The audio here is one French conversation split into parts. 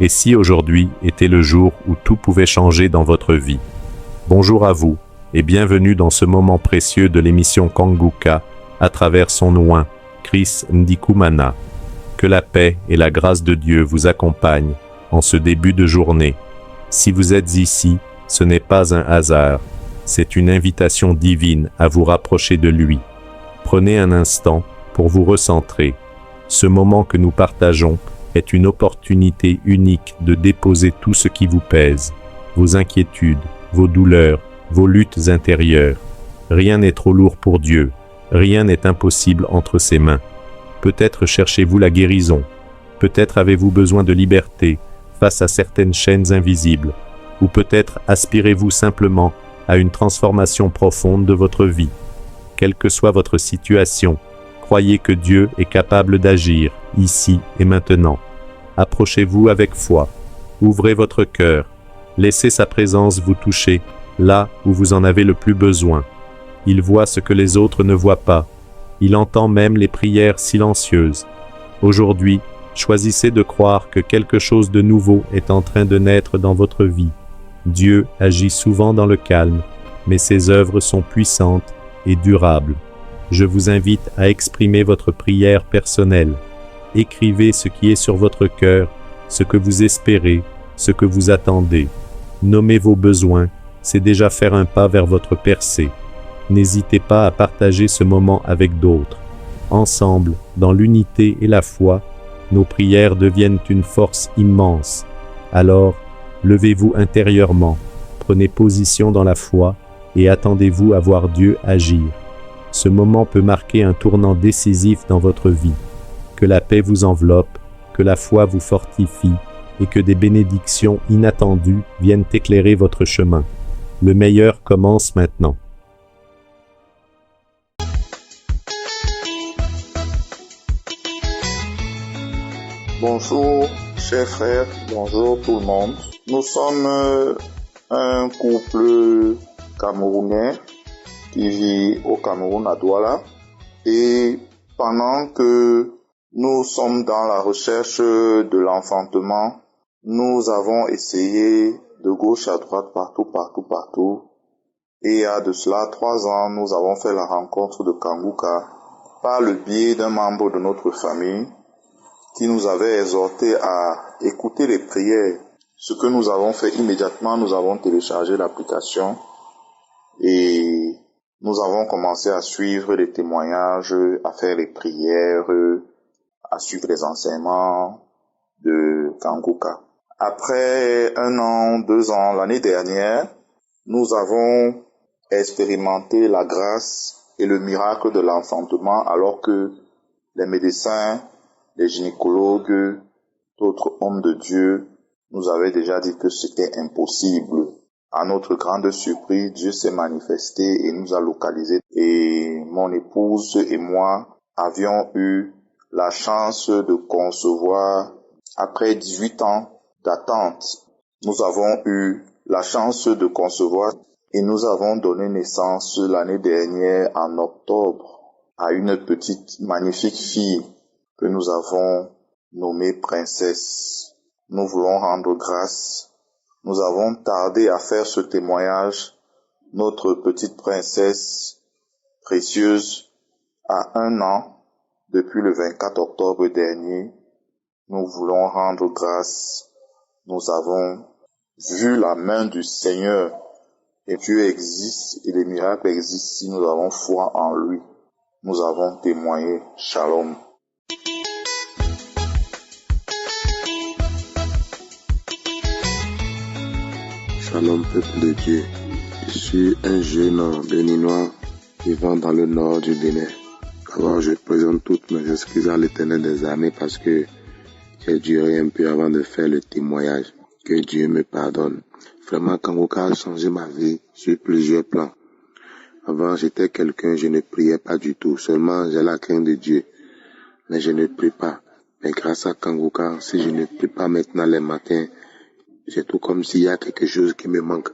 Et si aujourd'hui était le jour où tout pouvait changer dans votre vie? Bonjour à vous, et bienvenue dans ce moment précieux de l'émission Kanguka, à travers son oin, Chris Ndikumana. Que la paix et la grâce de Dieu vous accompagnent en ce début de journée. Si vous êtes ici, ce n'est pas un hasard, c'est une invitation divine à vous rapprocher de lui. Prenez un instant pour vous recentrer. Ce moment que nous partageons est une opportunité unique de déposer tout ce qui vous pèse, vos inquiétudes, vos douleurs, vos luttes intérieures. Rien n'est trop lourd pour Dieu, rien n'est impossible entre ses mains. Peut-être cherchez-vous la guérison, peut-être avez-vous besoin de liberté face à certaines chaînes invisibles, ou peut-être aspirez-vous simplement à une transformation profonde de votre vie. Quelle que soit votre situation, croyez que Dieu est capable d'agir, ici et maintenant. Approchez-vous avec foi, ouvrez votre cœur, laissez sa présence vous toucher là où vous en avez le plus besoin. Il voit ce que les autres ne voient pas, il entend même les prières silencieuses. Aujourd'hui, choisissez de croire que quelque chose de nouveau est en train de naître dans votre vie. Dieu agit souvent dans le calme, mais ses œuvres sont puissantes et durables. Je vous invite à exprimer votre prière personnelle. Écrivez ce qui est sur votre cœur, ce que vous espérez, ce que vous attendez. Nommez vos besoins, c'est déjà faire un pas vers votre percée. N'hésitez pas à partager ce moment avec d'autres. Ensemble, dans l'unité et la foi, nos prières deviennent une force immense. Alors, levez-vous intérieurement, prenez position dans la foi et attendez-vous à voir Dieu agir. Ce moment peut marquer un tournant décisif dans votre vie. Que la paix vous enveloppe, que la foi vous fortifie et que des bénédictions inattendues viennent éclairer votre chemin. Le meilleur commence maintenant. Bonjour, chers frères, bonjour tout le monde. Nous sommes un couple camerounais qui vit au Cameroun à Douala et pendant que nous sommes dans la recherche de l'enfantement, nous avons essayé de gauche à droite, partout. Et il y a de cela 3 ans, nous avons fait la rencontre de Kanguka par le biais d'un membre de notre famille qui nous avait exhorté à écouter les prières. Ce que nous avons fait immédiatement, nous avons téléchargé l'application et nous avons commencé à suivre les témoignages, à faire les prières, à suivre les enseignements de Kanguka. Après 1 an, 2 ans, l'année dernière, nous avons expérimenté la grâce et le miracle de l'enfantement alors que les médecins, les gynécologues, d'autres hommes de Dieu nous avaient déjà dit que c'était impossible. À notre grande surprise, Dieu s'est manifesté et nous a localisés. Et mon épouse et moi avions eu la chance de concevoir après 18 ans d'attente. Nous avons eu la chance de concevoir et nous avons donné naissance l'année dernière en octobre à une petite magnifique fille que nous avons nommée Princesse. Nous voulons rendre grâce. Nous avons tardé à faire ce témoignage. Notre petite princesse précieuse a 1 an depuis le 24 octobre dernier. Nous voulons rendre grâce. Nous avons vu la main du Seigneur et Dieu existe et les miracles existent si nous avons foi en lui. Nous avons témoigné. Shalom. Shalom, peuple de Dieu. Je suis un jeune béninois vivant dans le nord du Bénin. D'abord, je présente toutes mes excuses à l'Éternel des armées parce que j'ai duré un peu avant de faire le témoignage. Que Dieu me pardonne. Vraiment, Kanguka a changé ma vie sur plusieurs plans. Avant, j'étais quelqu'un, je ne priais pas du tout. Seulement, j'ai la crainte de Dieu. Mais je ne prie pas. Mais grâce à Kanguka, si je ne prie pas maintenant les matins, c'est tout comme s'il y a quelque chose qui me manque.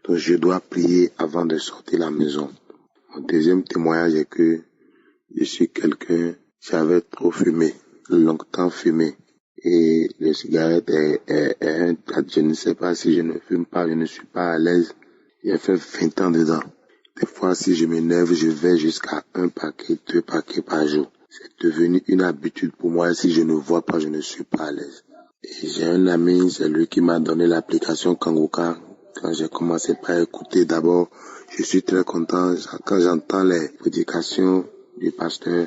Donc je dois prier avant de sortir la maison. Mon deuxième témoignage est que je suis quelqu'un, j'avais trop fumé, longtemps fumé. Et les cigarettes je ne sais pas si je ne fume pas, je ne suis pas à l'aise. J'ai fait 20 ans dedans. Des fois, si je m'énerve, je vais jusqu'à 1 paquet, 2 paquets par jour. C'est devenu une habitude pour moi. Si je ne vois pas, je ne suis pas à l'aise. Et j'ai un ami, c'est lui qui m'a donné l'application Kanguka. Quand j'ai commencé par écouter d'abord, je suis très content. Quand j'entends les prédications du pasteur,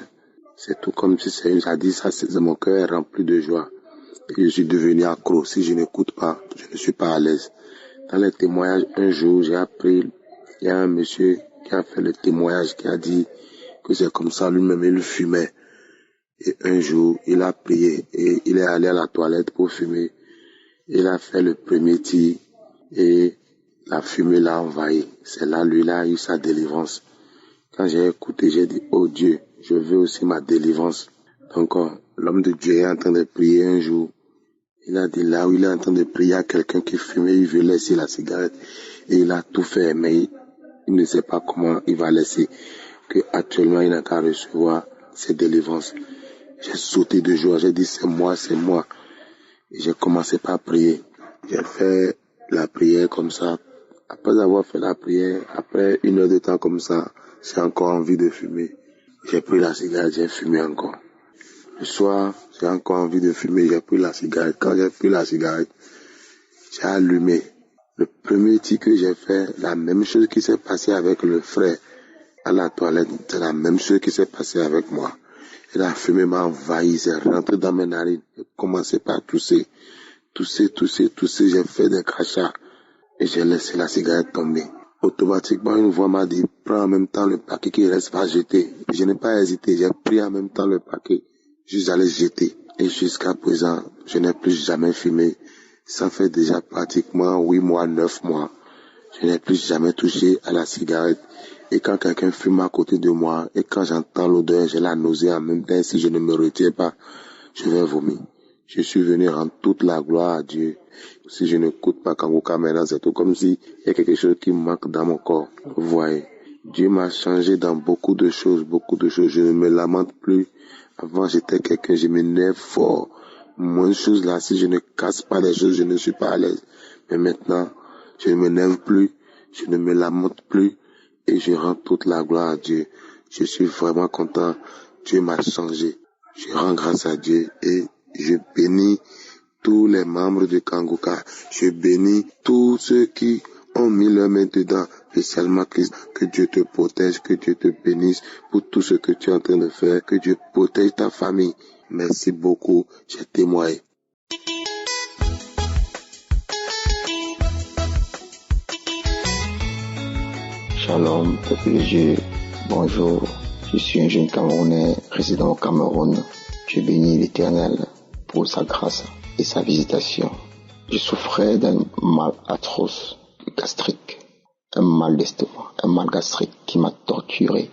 c'est tout comme si ça dit ça, mon cœur est rempli de joie. Et je suis devenu accro. Si je n'écoute pas, je ne suis pas à l'aise. Dans les témoignages, un jour, j'ai appris, il y a un monsieur qui a fait le témoignage, qui a dit que c'est comme ça, lui-même, il fumait. Et un jour, il a prié et il est allé à la toilette pour fumer. Il a fait le premier tir et la fumée l'a envahi. C'est là, lui, il a eu sa délivrance. Quand j'ai écouté, j'ai dit, oh Dieu, je veux aussi ma délivrance. Donc, l'homme de Dieu est en train de prier un jour. Il a dit là où il est en train de prier à quelqu'un qui fumait, il veut laisser la cigarette. Et il a tout fait, mais il ne sait pas comment il va laisser. Que actuellement, il n'a qu'à recevoir ses délivrances. J'ai sauté de joie, j'ai dit c'est moi, c'est moi. Et j'ai commencé par prier. J'ai fait la prière comme ça. Après avoir fait la prière, après 1 heure de temps comme ça, j'ai encore envie de fumer. J'ai pris la cigarette, j'ai fumé encore. Le soir, j'ai encore envie de fumer, j'ai pris la cigarette. Quand j'ai pris la cigarette, j'ai allumé. Le premier tir que j'ai fait, la même chose qui s'est passée avec le frère à la toilette, c'est la même chose qui s'est passée avec moi. Et la fumée m'a envahi, c'est rentré dans mes narines. J'ai commencé par tousser, j'ai fait des crachats. Et j'ai laissé la cigarette tomber. Automatiquement, une voix m'a dit, prends en même temps le paquet qui reste, pas jeter. Je n'ai pas hésité, j'ai pris en même temps le paquet. J'allais jeter. Et jusqu'à présent, je n'ai plus jamais fumé. Ça fait déjà pratiquement 8 mois, 9 mois. Je n'ai plus jamais touché à la cigarette. Et quand quelqu'un fume à côté de moi, et quand j'entends l'odeur, j'ai la nausée en même temps, si je ne me retiens pas, je vais vomir. Je suis venu rendre toute la gloire à Dieu. Si je n'écoute pas Kanguka maintenant, c'est tout comme s'il y a quelque chose qui manque dans mon corps. Vous voyez, Dieu m'a changé dans beaucoup de choses. Je ne me lamente plus. Avant, j'étais quelqu'un, je m'énerve fort. Moins de choses là, si je ne casse pas les choses, je ne suis pas à l'aise. Mais maintenant, je ne m'énerve plus, je ne me lamente plus et je rends toute la gloire à Dieu. Je suis vraiment content. Dieu m'a changé. Je rends grâce à Dieu et je bénis tous les membres de Kanguka. Je bénis tous ceux qui ont mis leurs mains dedans, spécialement Christ. Que Dieu te protège, que Dieu te bénisse pour tout ce que tu es en train de faire. Que Dieu protège ta famille. Merci beaucoup. J'ai témoigné. Shalom, peuple de Dieu. Bonjour. Je suis un jeune Camerounais résidant au Cameroun. Je bénis l'Éternel pour sa grâce et sa visitation. Je souffrais d'un mal atroce gastrique, un mal d'estomac, un mal gastrique qui m'a torturé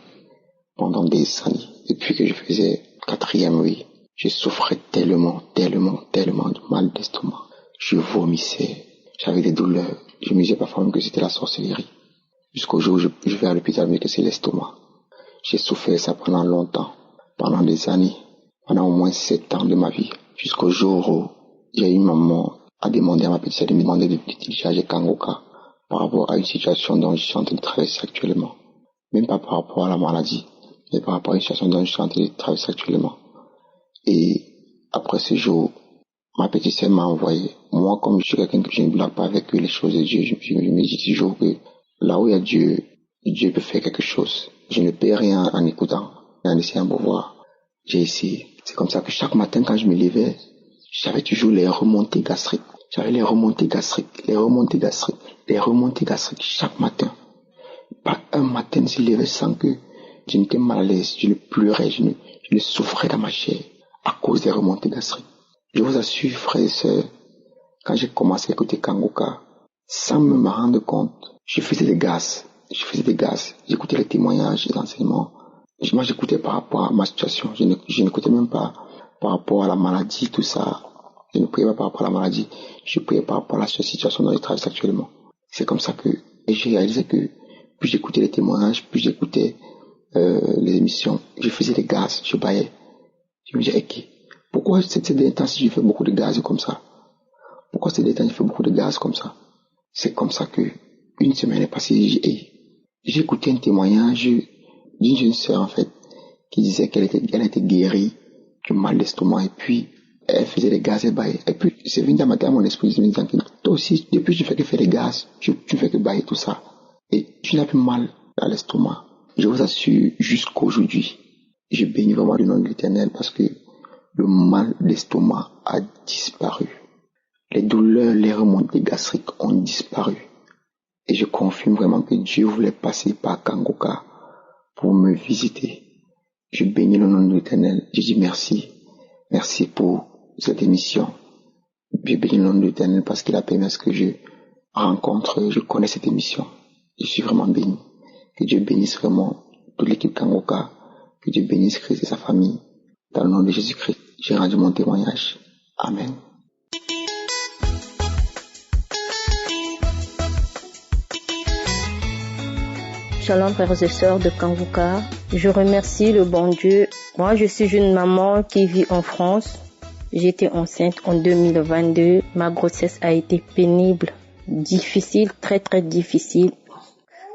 pendant des années. Depuis que je faisais 4e, oui, je souffrais tellement de mal d'estomac. Je vomissais, j'avais des douleurs. Je me disais parfois même que c'était la sorcellerie. Jusqu'au jour où je vais à l'hôpital, mais que c'est l'estomac. J'ai souffert ça pendant longtemps, pendant des années, pendant au moins 7 ans de ma vie. Jusqu'au jour où j'ai eu maman à demander à ma petite sœur de me demander de télécharger Kanguka par rapport à une situation dont je suis en train de traverser actuellement. Même pas par rapport à la maladie, mais par rapport à une situation dont je suis en train de traverser actuellement. Et après ce jour, ma petite sœur m'a envoyé. Moi, comme je suis quelqu'un que je ne blague pas avec les choses de Dieu, je me dis toujours que là où il y a Dieu, Dieu peut faire quelque chose. Je ne paie rien en écoutant, en essayant de voir. J'ai essayé. C'est comme ça que chaque matin, quand je me levais, j'avais toujours les remontées gastriques. J'avais les remontées gastriques chaque matin. Pas un matin ne se levait sans que je n'étais mal à l'aise, je ne pleurais, je ne souffrais dans ma chair à cause des remontées gastriques. Je vous assure, frères et sœurs, quand j'ai commencé à écouter Kanguka, sans me rendre compte, je faisais des gaz, j'écoutais les témoignages, les enseignements. Moi, j'écoutais par rapport à ma situation, je n'écoutais même pas par rapport à la maladie, tout ça. Je ne priais pas par rapport à la maladie, je priais par rapport à la situation dont je traverse actuellement. C'est comme ça que j'ai réalisé que plus j'écoutais les témoignages, plus j'écoutais les émissions, je faisais des gaz, je baillais. Je me disais, ok, Pourquoi ces derniers temps, si je fais beaucoup de gaz comme ça? Pourquoi ces derniers temps, je fais beaucoup de gaz comme ça? C'est comme ça que une semaine est passée et j'ai écouté un témoignage d'une jeune sœur, en fait, qui disait qu'elle était guérie du mal d'estomac et puis elle faisait des gaz et bailler. Et puis c'est venu dans mon esprit, je me disais que toi aussi, depuis que tu fais que faire des gaz, tu fais que bailler tout ça. Et tu n'as plus mal à l'estomac. Je vous assure, jusqu'aujourd'hui, je bénis vraiment le nom de l'Éternel parce que le mal d'estomac a disparu. Les douleurs, les remontées gastriques ont disparu. Et je confirme vraiment que Dieu voulait passer par Kangoka pour me visiter. Je bénis le nom de l'Éternel. Je dis merci. Merci pour cette émission. Je bénis le nom de l'Éternel parce qu'il a permis à ce que je connais cette émission. Je suis vraiment béni. Que Dieu bénisse vraiment toute l'équipe Kangoka. Que Dieu bénisse Christ et sa famille. Dans le nom de Jésus-Christ, j'ai rendu mon témoignage. Amen. Shalom frères et sœurs de Kangoka. Je remercie le bon Dieu. Moi, je suis une maman qui vit en France. J'étais enceinte en 2022. Ma grossesse a été pénible, difficile, très très difficile.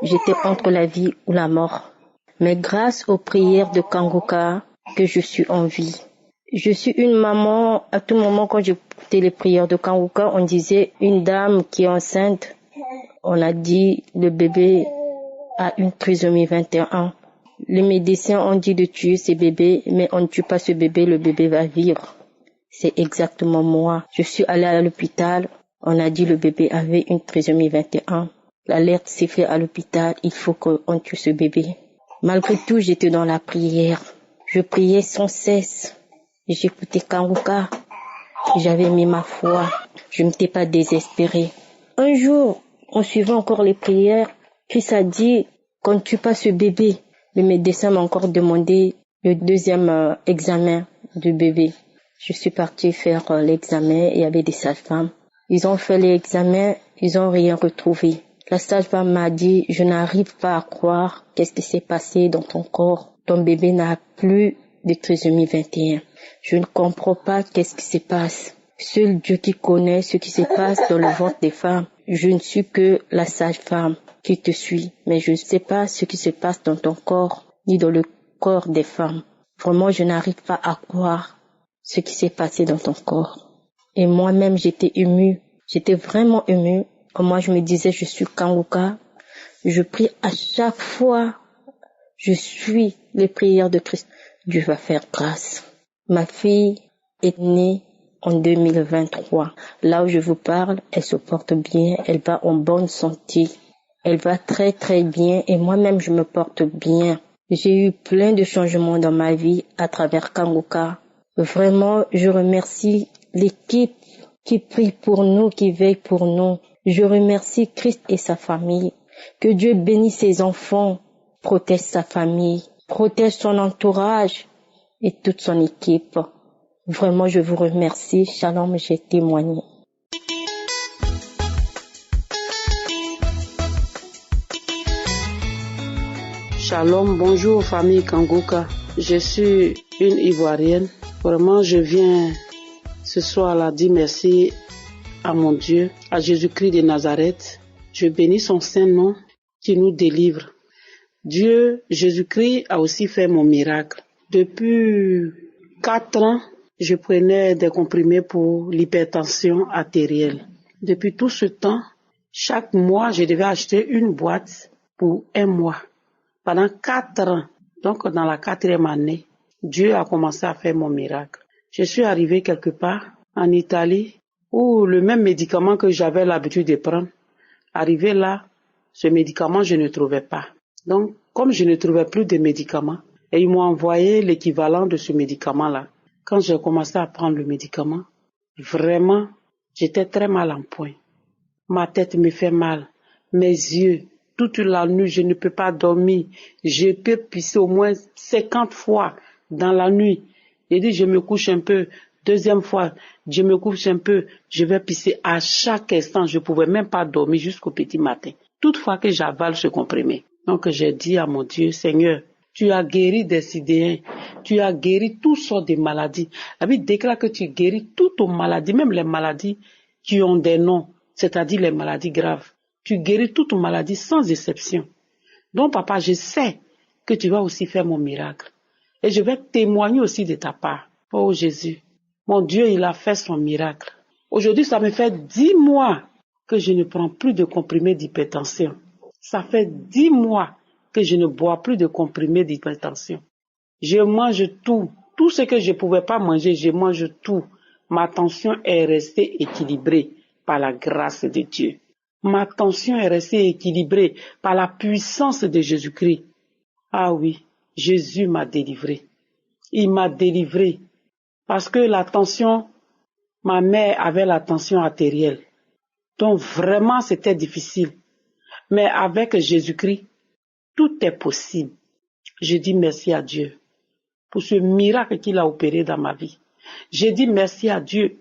J'étais entre la vie ou la mort. Mais grâce aux prières de Kangoka, que je suis en vie. Je suis une maman, à tout moment quand j'écoutais les prières de Kangoka, on disait une dame qui est enceinte. On a dit le bébé a une trisomie 21. Les médecins ont dit de tuer ce bébé, mais on ne tue pas ce bébé, le bébé va vivre. C'est exactement moi. Je suis allée à l'hôpital, on a dit le bébé avait une trisomie 21. L'alerte s'est faite à l'hôpital, il faut qu'on tue ce bébé. Malgré tout, j'étais dans la prière. Je priais sans cesse. J'écoutais Kangoka. J'avais mis ma foi. Je n'étais pas désespérée. Un jour, en suivant encore les prières, Christ a dit qu'on ne tue pas ce bébé. Le médecin m'a encore demandé le deuxième examen du bébé. Je suis partie faire l'examen, il y avait des sages-femmes. Ils ont fait l'examen, ils n'ont rien retrouvé. La sage-femme m'a dit, je n'arrive pas à croire qu'est-ce qui s'est passé dans ton corps. Ton bébé n'a plus de trisomie 21. Je ne comprends pas qu'est-ce qui se passe. Seul Dieu qui connaît ce qui se passe dans le ventre des femmes. Je ne suis que la sage-femme qui te suit, mais je ne sais pas ce qui se passe dans ton corps, ni dans le corps des femmes. Vraiment, je n'arrive pas à croire ce qui s'est passé dans ton corps. Et moi-même, j'étais émue. J'étais vraiment émue. Moi, je me disais, je suis Kangoka. Je prie à chaque fois. Je suis les prières de Christ. Dieu va faire grâce. Ma fille est née en 2023. Là où je vous parle, elle se porte bien. Elle va en bonne santé. Elle va très très bien et moi-même je me porte bien. J'ai eu plein de changements dans ma vie à travers Kangoka. Vraiment, je remercie l'équipe qui prie pour nous, qui veille pour nous. Je remercie Christ et sa famille. Que Dieu bénisse ses enfants, protège sa famille, protège son entourage et toute son équipe. Vraiment, je vous remercie. Shalom, j'ai témoigné. Shalom, bonjour famille Kangoka. Je suis une Ivoirienne. Vraiment, je viens ce soir là dire merci à mon Dieu, à Jésus-Christ de Nazareth. Je bénis son saint nom qui nous délivre. Dieu, Jésus-Christ a aussi fait mon miracle. Depuis 4 ans, je prenais des comprimés pour l'hypertension artérielle. Depuis tout ce temps, chaque mois, je devais acheter une boîte pour 1 mois. Pendant 4 ans, donc dans la 4e année, Dieu a commencé à faire mon miracle. Je suis arrivée quelque part en Italie où le même médicament que j'avais l'habitude de prendre, arrivé là, ce médicament, je ne trouvais pas. Donc, comme je ne trouvais plus de médicaments, et ils m'ont envoyé l'équivalent de ce médicament-là. Quand j'ai commencé à prendre le médicament, vraiment, j'étais très mal en point. Ma tête me fait mal, mes yeux, toute la nuit, je ne peux pas dormir. Je peux pisser au moins 50 fois dans la nuit. J'ai dit, je me couche un peu. 2e fois, je me couche un peu. Je vais pisser à chaque instant. Je ne pouvais même pas dormir jusqu'au petit matin. Toutefois que j'avale ce comprimé. Donc j'ai dit à mon Dieu, Seigneur, Tu as guéri des sidéens. Tu as guéri toutes sortes de maladies. La Bible déclare que tu guéris toutes les maladies, même les maladies qui ont des noms, c'est-à-dire les maladies graves. Tu guéris toutes les maladies sans exception. Donc, papa, je sais que tu vas aussi faire mon miracle. Et je vais témoigner aussi de ta part. Oh Jésus, mon Dieu, il a fait son miracle. Aujourd'hui, ça me fait 10 mois que je ne prends plus de comprimés d'hypertension. Ça fait 10 mois que je ne bois plus de comprimés d'hypertension. Je mange tout. Tout ce que je ne pouvais pas manger, je mange tout. Ma tension est restée équilibrée par la grâce de Dieu. Ma tension est restée équilibrée par la puissance de Jésus-Christ. Ah oui, Jésus m'a délivré. Il m'a délivré. Parce que la tension, ma mère avait la tension artérielle. Donc vraiment, c'était difficile. Mais avec Jésus-Christ, tout est possible. Je dis merci à Dieu pour ce miracle qu'il a opéré dans ma vie. Je dis merci à Dieu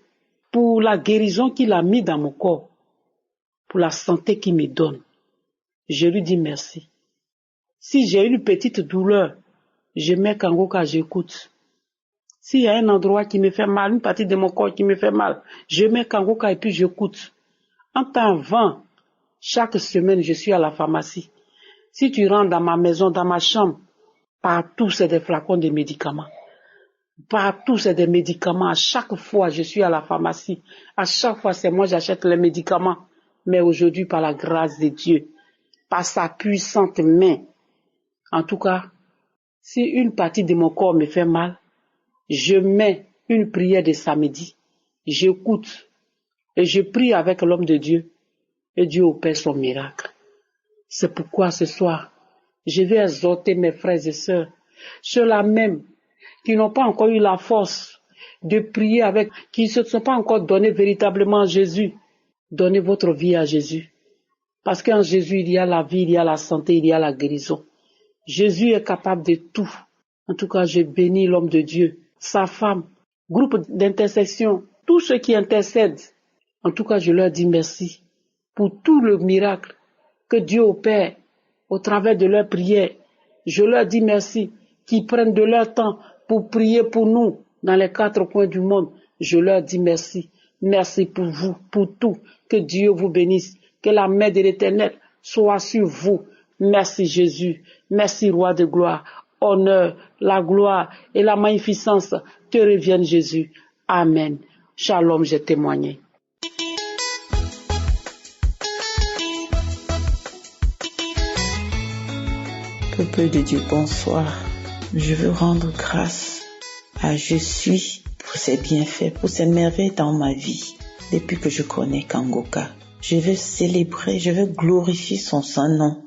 pour la guérison qu'il a mis dans mon corps, pour la santé qu'il me donne. Je lui dis merci. Si j'ai une petite douleur, je mets Kangoka, j'écoute. S'il y a un endroit qui me fait mal, une partie de mon corps qui me fait mal, je mets Kangoka et puis j'écoute. En temps avant, chaque semaine, je suis à la pharmacie. Si tu rentres dans ma maison, dans ma chambre, partout c'est des flacons de médicaments. Partout c'est des médicaments. À chaque fois, je suis à la pharmacie. À chaque fois, c'est moi j'achète les médicaments. Mais aujourd'hui, par la grâce de Dieu, par sa puissante main, en tout cas, si une partie de mon corps me fait mal, je mets une prière de samedi. J'écoute et je prie avec l'homme de Dieu. Et Dieu opère son miracle. C'est pourquoi ce soir, je vais exhorter mes frères et sœurs, ceux-là même qui n'ont pas encore eu la force de prier avec, qui ne se sont pas encore donnés véritablement à Jésus. Donnez votre vie à Jésus. Parce qu'en Jésus, il y a la vie, il y a la santé, il y a la guérison. Jésus est capable de tout. En tout cas, je bénis l'homme de Dieu, sa femme, groupe d'intercession, tous ceux qui intercèdent. En tout cas, je leur dis merci pour tout le miracle que Dieu opère au travers de leurs prières. Je leur dis merci, qu'ils prennent de leur temps pour prier pour nous dans les 4 coins du monde. Je leur dis merci. Merci pour vous, pour tout. Que Dieu vous bénisse. Que la main de l'Éternel soit sur vous. Merci Jésus. Merci Roi de gloire. Honneur, la gloire et la magnificence te reviennent Jésus. Amen. Shalom, j'ai témoigné. Peuple de Dieu, bonsoir. Je veux rendre grâce à Je suis pour ses bienfaits, pour ses merveilles dans ma vie. Depuis que je connais Kangoka, je veux célébrer, je veux glorifier son saint nom.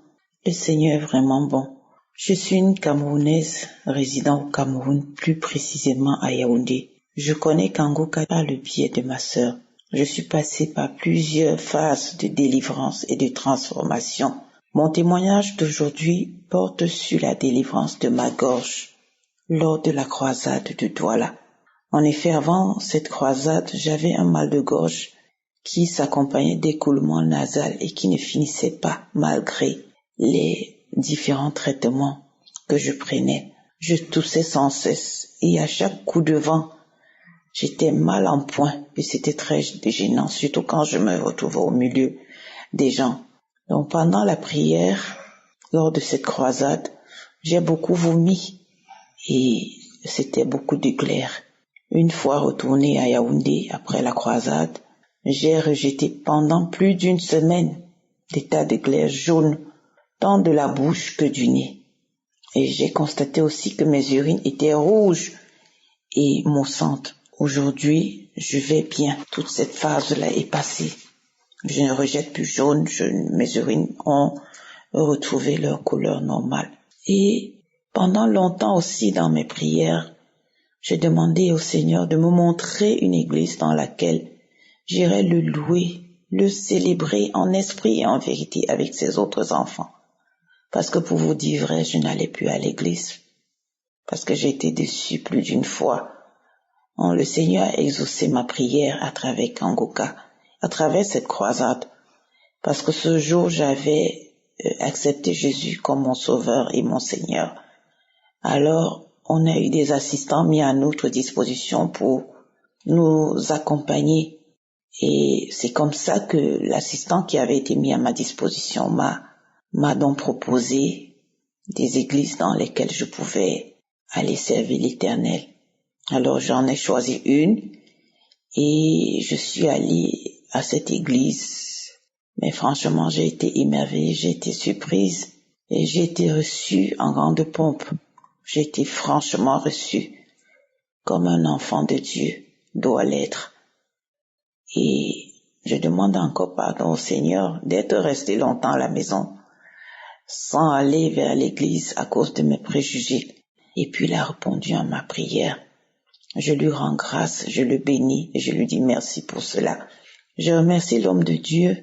Le Seigneur est vraiment bon. Je suis une Camerounaise résidant au Cameroun, plus précisément à Yaoundé. Je connais Kangoka par le biais de ma sœur. Je suis passée par plusieurs phases de délivrance et de transformation. Mon témoignage d'aujourd'hui porte sur la délivrance de ma gorge lors de la croisade de Douala. En effet, avant cette croisade, j'avais un mal de gorge qui s'accompagnait d'écoulements nasal et qui ne finissait pas malgré les différents traitements que je prenais. Je toussais sans cesse et à chaque coup de vent, j'étais mal en point et c'était très gênant, surtout quand je me retrouvais au milieu des gens. Donc pendant la prière, lors de cette croisade, j'ai beaucoup vomi et c'était beaucoup de glaire. Une fois retourné à Yaoundé après la croisade, j'ai rejeté pendant plus d'une semaine des tas de glaire jaunes, tant de la bouche que du nez. Et j'ai constaté aussi que mes urines étaient rouges et maussantes. Aujourd'hui, je vais bien. Toute cette phase-là est passée. Je ne rejette plus jaune, mes urines ont retrouvé leur couleur normale. Et pendant longtemps aussi dans mes prières, j'ai demandé au Seigneur de me montrer une église dans laquelle j'irais le louer, le célébrer en esprit et en vérité avec ses autres enfants. Parce que pour vous dire vrai, je n'allais plus à l'église. Parce que j'ai été déçu plus d'une fois. Le Seigneur a exaucé ma prière à travers Kangoka, à travers cette croisade. Parce que ce jour, j'avais accepté Jésus comme mon sauveur et mon Seigneur. Alors, on a eu des assistants mis à notre disposition pour nous accompagner. Et c'est comme ça que l'assistant qui avait été mis à ma disposition m'a donc proposé des églises dans lesquelles je pouvais aller servir l'Éternel. Alors j'en ai choisi une et je suis allée à cette église. Mais franchement, j'ai été émerveillée, j'ai été surprise et j'ai été reçue en grande pompe. J'ai été franchement reçue comme un enfant de Dieu doit l'être. Et je demande encore pardon au Seigneur d'être resté longtemps à la maison sans aller vers l'église à cause de mes préjugés. Et puis il a répondu à ma prière. Je lui rends grâce, je le bénis et je lui dis merci pour cela. Je remercie l'homme de Dieu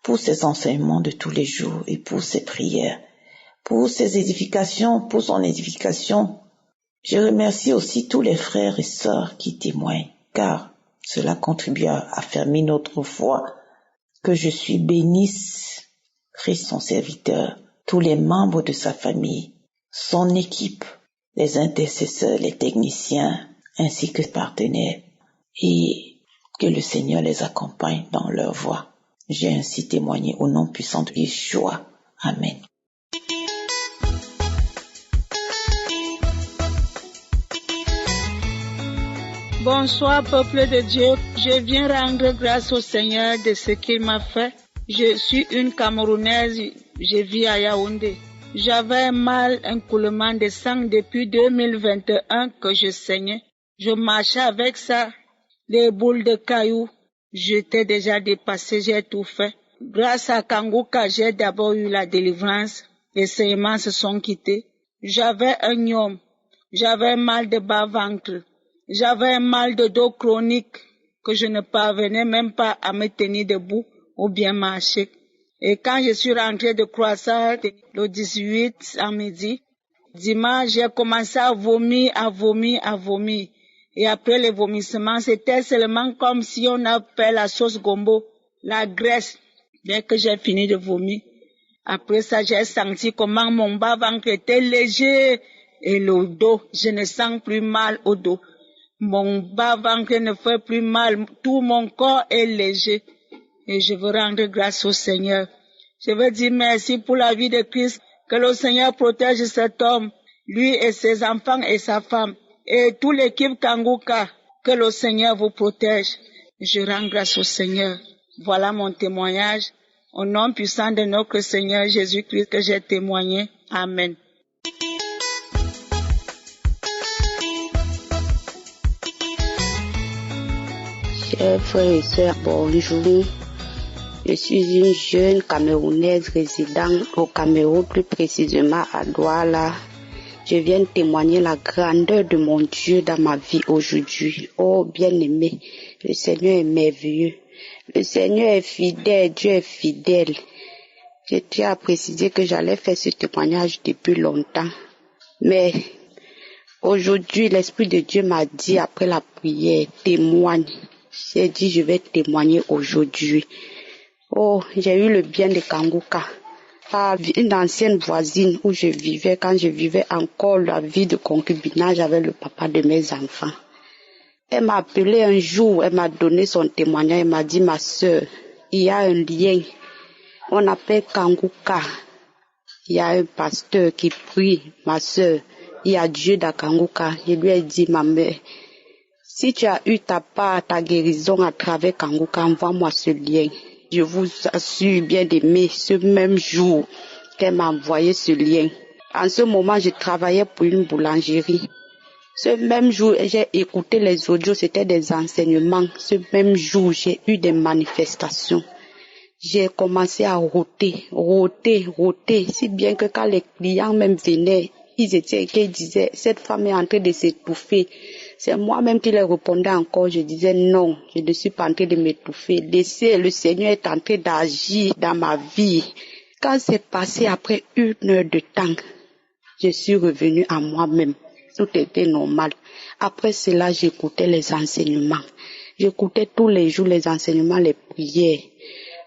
pour ses enseignements de tous les jours et pour ses prières, pour ses édifications, pour son édification. Je remercie aussi tous les frères et sœurs qui témoignent, car cela contribue à affermir notre foi. Que je suis bénisse Christ son serviteur, tous les membres de sa famille, son équipe, les intercesseurs, les techniciens, ainsi que les partenaires, et que le Seigneur les accompagne dans leur voie. J'ai ainsi témoigné au nom puissant de Yeshua. Amen. Bonsoir, peuple de Dieu. Je viens rendre grâce au Seigneur de ce qu'il m'a fait. Je suis une Camerounaise, je vis à Yaoundé. J'avais mal, un coulement de sang depuis 2021 que je saignais. Je marchais avec ça, des boules de cailloux. J'étais déjà dépassée, j'ai tout fait. Grâce à Kangouka, j'ai d'abord eu la délivrance. Les saignements se sont quittés. J'avais un gnome. J'avais mal de bas-ventre. J'avais un mal de dos chronique que je ne parvenais même pas à me tenir debout ou bien marcher. Et quand je suis rentrée de Croissant le 18 à midi, dimanche, j'ai commencé à vomir. Et après le vomissement, c'était seulement comme si on appelle la sauce gombo, la graisse, dès que j'ai fini de vomir. Après ça, j'ai senti comment mon bas-ventre était léger et le dos, je ne sens plus mal au dos. Mon bas-ventre ne fait plus mal, tout mon corps est léger. Et je veux rendre grâce au Seigneur. Je veux dire merci pour la vie de Christ, que le Seigneur protège cet homme, lui et ses enfants et sa femme. Et toute l'équipe Kangouka, que le Seigneur vous protège. Je rends grâce au Seigneur. Voilà mon témoignage. Au nom puissant de notre Seigneur Jésus-Christ que j'ai témoigné. Amen. Chers frères et sœurs, bonjour. Je suis une jeune Camerounaise résidant au Cameroun, plus précisément à Douala. Je viens témoigner la grandeur de mon Dieu dans ma vie aujourd'hui. Oh bien-aimé, le Seigneur est merveilleux. Le Seigneur est fidèle, Dieu est fidèle. Je tiens à préciser que j'allais faire ce témoignage depuis longtemps. Mais aujourd'hui, l'Esprit de Dieu m'a dit après la prière, témoigne. J'ai dit, je vais témoigner aujourd'hui. Oh, j'ai eu le bien de Kangouka. Par une ancienne voisine où je vivais, quand je vivais encore la vie de concubinage avec le papa de mes enfants. Elle m'a appelé un jour, elle m'a donné son témoignage, elle m'a dit, ma sœur, il y a un lien. On appelle Kangouka. Il y a un pasteur qui prie, ma sœur. Il y a Dieu dans Kangouka. Je lui ai dit, ma mère, si tu as eu ta part, ta guérison à travers Kangouka, envoie-moi ce lien. Je vous assure, bien aimé, ce même jour qu'elle m'a envoyé ce lien. En ce moment, je travaillais pour une boulangerie. Ce même jour, j'ai écouté les audios, c'était des enseignements. Ce même jour, j'ai eu des manifestations. J'ai commencé à rôter, si bien que quand les clients même venaient, ils étaient inquiets, ils disaient, cette femme est en train de s'étouffer. C'est moi-même qui leur répondais encore. Je disais non, je ne suis pas en train de m'étouffer. Laissez, le Seigneur est en train d'agir dans ma vie. Quand c'est passé après 1 heure de temps, je suis revenue à moi-même. Tout était normal. Après cela, j'écoutais les enseignements. J'écoutais tous les jours les enseignements, les prières.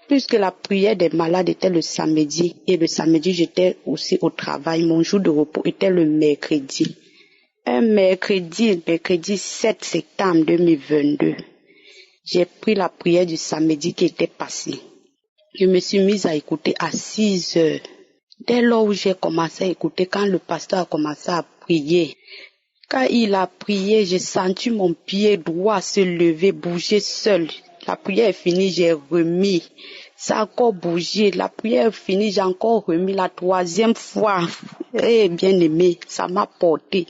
Puisque la prière des malades était le samedi, et le samedi j'étais aussi au travail, mon jour de repos était le mercredi. Un mercredi 7 septembre 2022, j'ai pris la prière du samedi qui était passée. Je me suis mise à écouter à 6 heures. Dès lors où j'ai commencé à écouter, quand le pasteur a commencé à prier, quand il a prié, j'ai senti mon pied droit se lever, bouger seul. La prière est finie, j'ai remis. Ça a encore bougé. La prière est finie, j'ai encore remis la 3e fois. Eh, bien aimé, ça m'a porté.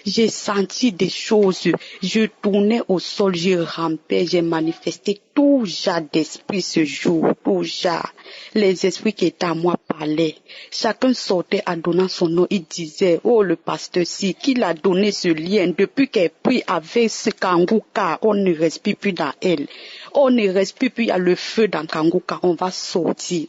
J'ai senti des choses. Je tournais au sol, je rampais, j'ai manifesté tout genre d'esprit ce jour, tout genre. Les esprits qui étaient à moi parlaient. Chacun sortait en donnant son nom. Il disait, oh le pasteur si, qu'il a donné ce lien. Depuis qu'elle prie avec ce Kangouka, on ne respire plus dans elle. On ne respire plus, il y a le feu dans Kangouka. On va sortir.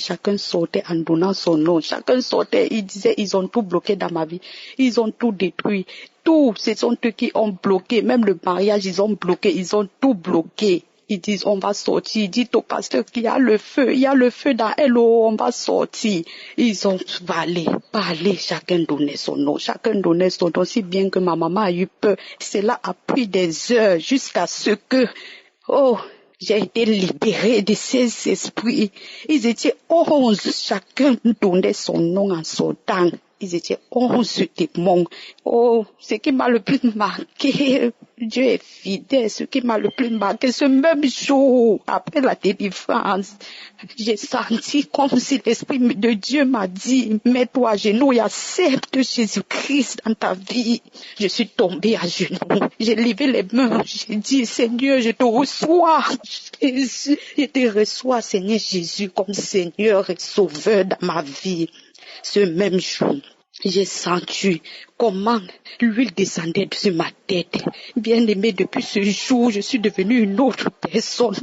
Chacun sortait en donnant son nom. Chacun sortait. Il disait, ils ont tout bloqué dans ma vie. Ils ont tout détruit. Tout, ce sont eux qui ont bloqué. Même le mariage, ils ont bloqué. Ils ont tout bloqué. Ils disent, on va sortir. Dites au pasteur qu'il y a le feu. Il y a le feu dans elle. Oh, on va sortir. Ils ont parlé. Chacun donnait son nom. Si bien que ma maman a eu peur. Cela a pris des heures jusqu'à ce que, j'ai été libérée de ces esprits. Ils étaient 11. Chacun donnait son nom en sortant. Ils étaient 11 démons. Oh, ce qui m'a le plus marqué, Dieu est fidèle, ce qui m'a le plus marqué, ce même jour, après la délivrance, j'ai senti comme si l'Esprit de Dieu m'a dit, mets-toi à genoux et accepte Jésus-Christ dans ta vie. Je suis tombée à genoux, j'ai levé les mains, j'ai dit, Seigneur, je te reçois. Je te reçois, Seigneur Jésus, comme Seigneur et Sauveur dans ma vie. Ce même jour, j'ai senti comment l'huile descendait sur ma tête. Bien aimé, depuis ce jour, je suis devenue une autre personne.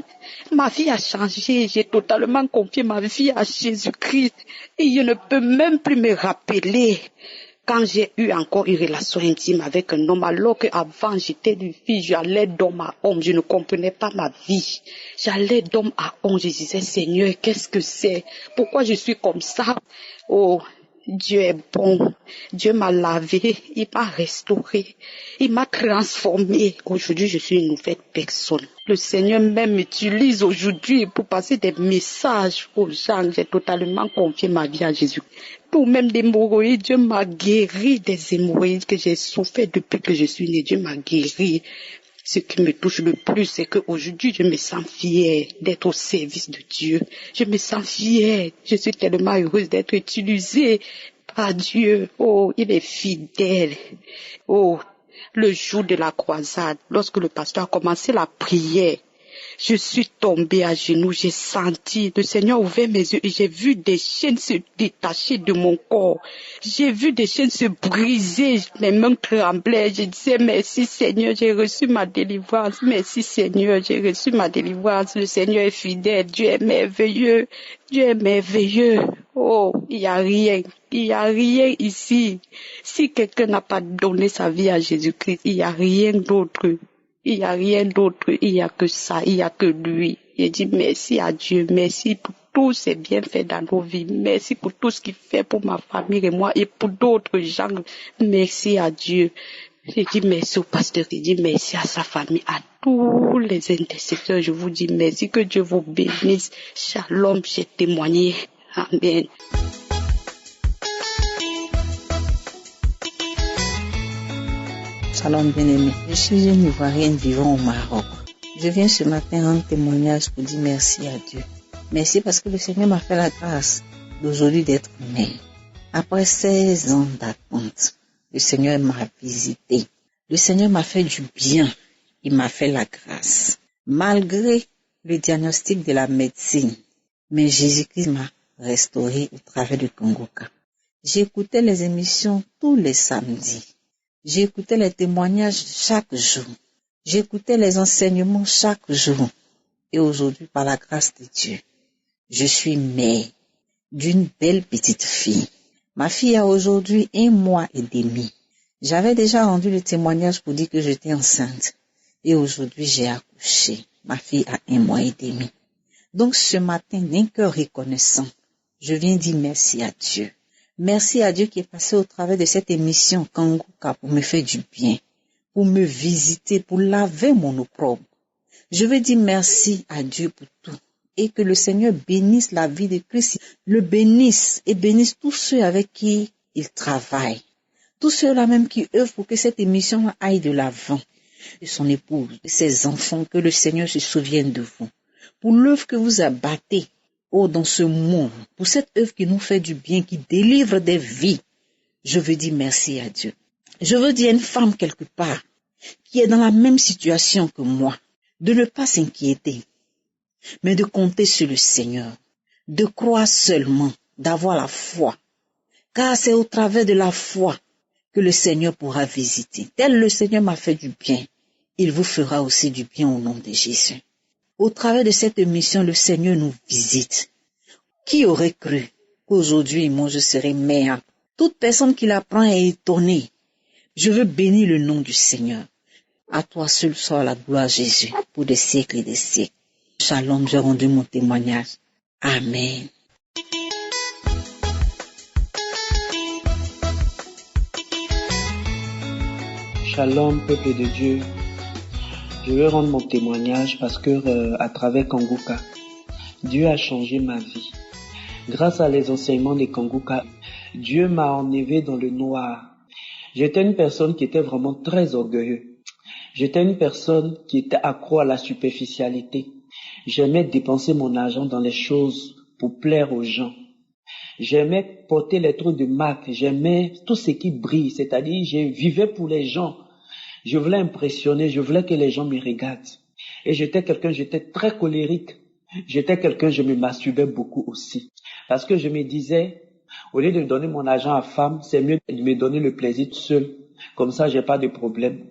Ma vie a changé, j'ai totalement confié ma vie à Jésus-Christ. Et je ne peux même plus me rappeler quand j'ai eu encore une relation intime avec un homme, alors qu'avant j'étais une fille, j'allais d'homme à homme, je ne comprenais pas ma vie. J'allais d'homme à homme, je disais, Seigneur, qu'est-ce que c'est? Pourquoi je suis comme ça? Oh, Dieu est bon. Dieu m'a lavé, il m'a restauré, il m'a transformé. Aujourd'hui, je suis une nouvelle personne. Le Seigneur même m'utilise aujourd'hui pour passer des messages aux gens. J'ai totalement confié ma vie à Jésus. Tout même d'hémorroïdes, Dieu m'a guéri des hémorroïdes que j'ai souffert depuis que je suis née. Dieu m'a guéri. Ce qui me touche le plus, c'est qu'aujourd'hui, je me sens fière d'être au service de Dieu. Je me sens fière. Je suis tellement heureuse d'être utilisée par Dieu. Oh, il est fidèle. Oh, le jour de la croisade, lorsque le pasteur a commencé la prière, je suis tombée à genoux, j'ai senti, le Seigneur a ouvert mes yeux et j'ai vu des chaînes se détacher de mon corps. J'ai vu des chaînes se briser, mes mains tremblaient. Je disais, merci Seigneur, j'ai reçu ma délivrance. Merci Seigneur, j'ai reçu ma délivrance. Le Seigneur est fidèle, Dieu est merveilleux. Dieu est merveilleux. Oh, il n'y a rien ici. Si quelqu'un n'a pas donné sa vie à Jésus-Christ, il n'y a rien d'autre. Il n'y a rien d'autre, il n'y a que ça, il n'y a que lui. J'ai dit merci à Dieu, merci pour tous ses bienfaits dans nos vies, merci pour tout ce qu'il fait pour ma famille et moi et pour d'autres gens. Merci à Dieu. J'ai dit merci au pasteur, j'ai dit merci à sa famille, à tous les intercesseurs. Je vous dis merci, que Dieu vous bénisse. Shalom, j'ai témoigné. Amen. Shalom bien-aimé, je suis une Ivoirienne vivant au Maroc. Je viens ce matin rendre témoignage pour dire merci à Dieu. Merci parce que le Seigneur m'a fait la grâce d'aujourd'hui d'être mère. Après 16 ans d'attente, le Seigneur m'a visité. Le Seigneur m'a fait du bien. Il m'a fait la grâce. Malgré le diagnostic de la médecine, mais Jésus-Christ m'a restauré au travers du Kangouka. J'écoutais les émissions tous les samedis. J'écoutais les témoignages chaque jour. J'écoutais les enseignements chaque jour. Et aujourd'hui, par la grâce de Dieu, je suis mère d'une belle petite fille. Ma fille a aujourd'hui 1 mois et demi. J'avais déjà rendu le témoignage pour dire que j'étais enceinte. Et aujourd'hui, j'ai accouché. Ma fille a 1 mois et demi. Donc ce matin, d'un cœur reconnaissant, je viens dire merci à Dieu. Merci à Dieu qui est passé au travers de cette émission Kanguka pour me faire du bien, pour me visiter, pour laver mon opprobre. Je veux dire merci à Dieu pour tout et que le Seigneur bénisse la vie de Christ, le bénisse et bénisse tous ceux avec qui il travaille, tous ceux-là même qui œuvrent pour que cette émission aille de l'avant. De son épouse, de ses enfants, que le Seigneur se souvienne de vous. Pour l'œuvre que vous abattez, dans ce monde, pour cette œuvre qui nous fait du bien, qui délivre des vies, je veux dire merci à Dieu. Je veux dire à une femme quelque part, qui est dans la même situation que moi, de ne pas s'inquiéter, mais de compter sur le Seigneur, de croire seulement, d'avoir la foi, car c'est au travers de la foi que le Seigneur pourra visiter. Tel le Seigneur m'a fait du bien, il vous fera aussi du bien au nom de Jésus. Au travers de cette émission, le Seigneur nous visite. Qui aurait cru qu'aujourd'hui, moi, je serais mère? Toute personne qui l'apprend est étonnée. Je veux bénir le nom du Seigneur. À toi seul soit la gloire, Jésus, pour des siècles et des siècles. Shalom, j'ai rendu mon témoignage. Amen. Shalom, peuple de Dieu. Je veux rendre mon témoignage parce que à travers Kanguka, Dieu a changé ma vie. Grâce à les enseignements de Kanguka, Dieu m'a enlevé dans le noir. J'étais une personne qui était vraiment très orgueilleuse. J'étais une personne qui était accro à la superficialité. J'aimais dépenser mon argent dans les choses pour plaire aux gens. J'aimais porter les trucs de marque. J'aimais tout ce qui brille. C'est-à-dire, je vivais pour les gens. Je voulais impressionner. Je voulais que les gens me regardent. Et j'étais très colérique. Je me masturbais beaucoup aussi. Parce que je me disais, au lieu de donner mon argent à femme, c'est mieux de me donner le plaisir tout seul. Comme ça, j'ai pas de problème.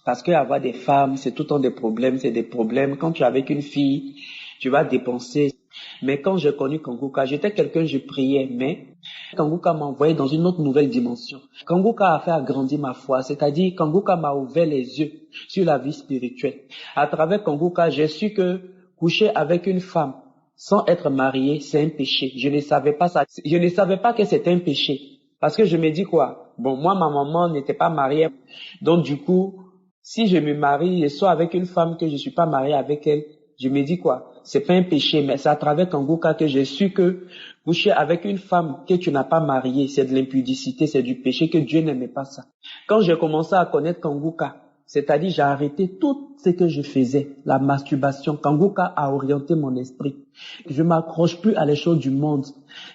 Parce que avoir des femmes, c'est tout le temps des problèmes, c'est des problèmes. Quand tu es avec une fille, tu vas dépenser. Mais quand j'ai connu Kanguka, je priais, mais Kanguka m'a envoyé dans une autre nouvelle dimension. Kanguka a fait agrandir ma foi, c'est-à-dire Kanguka m'a ouvert les yeux sur la vie spirituelle. À travers Kanguka, j'ai su que coucher avec une femme sans être marié, c'est un péché. Je ne savais pas ça. Je ne savais pas que c'était un péché. Parce que je me dis quoi? Bon, moi, ma maman n'était pas mariée. Donc, du coup, si je me marie et soit avec une femme que je suis pas marié avec elle, je me dis quoi? C'est pas un péché, mais c'est à travers Kanguka que j'ai su que coucher avec une femme que tu n'as pas mariée, c'est de l'impudicité, c'est du péché, que Dieu n'aimait pas ça. Quand j'ai commencé à connaître Kanguka, c'est-à-dire j'ai arrêté tout ce que je faisais, la masturbation. Kanguka a orienté mon esprit. Je m'accroche plus à les choses du monde.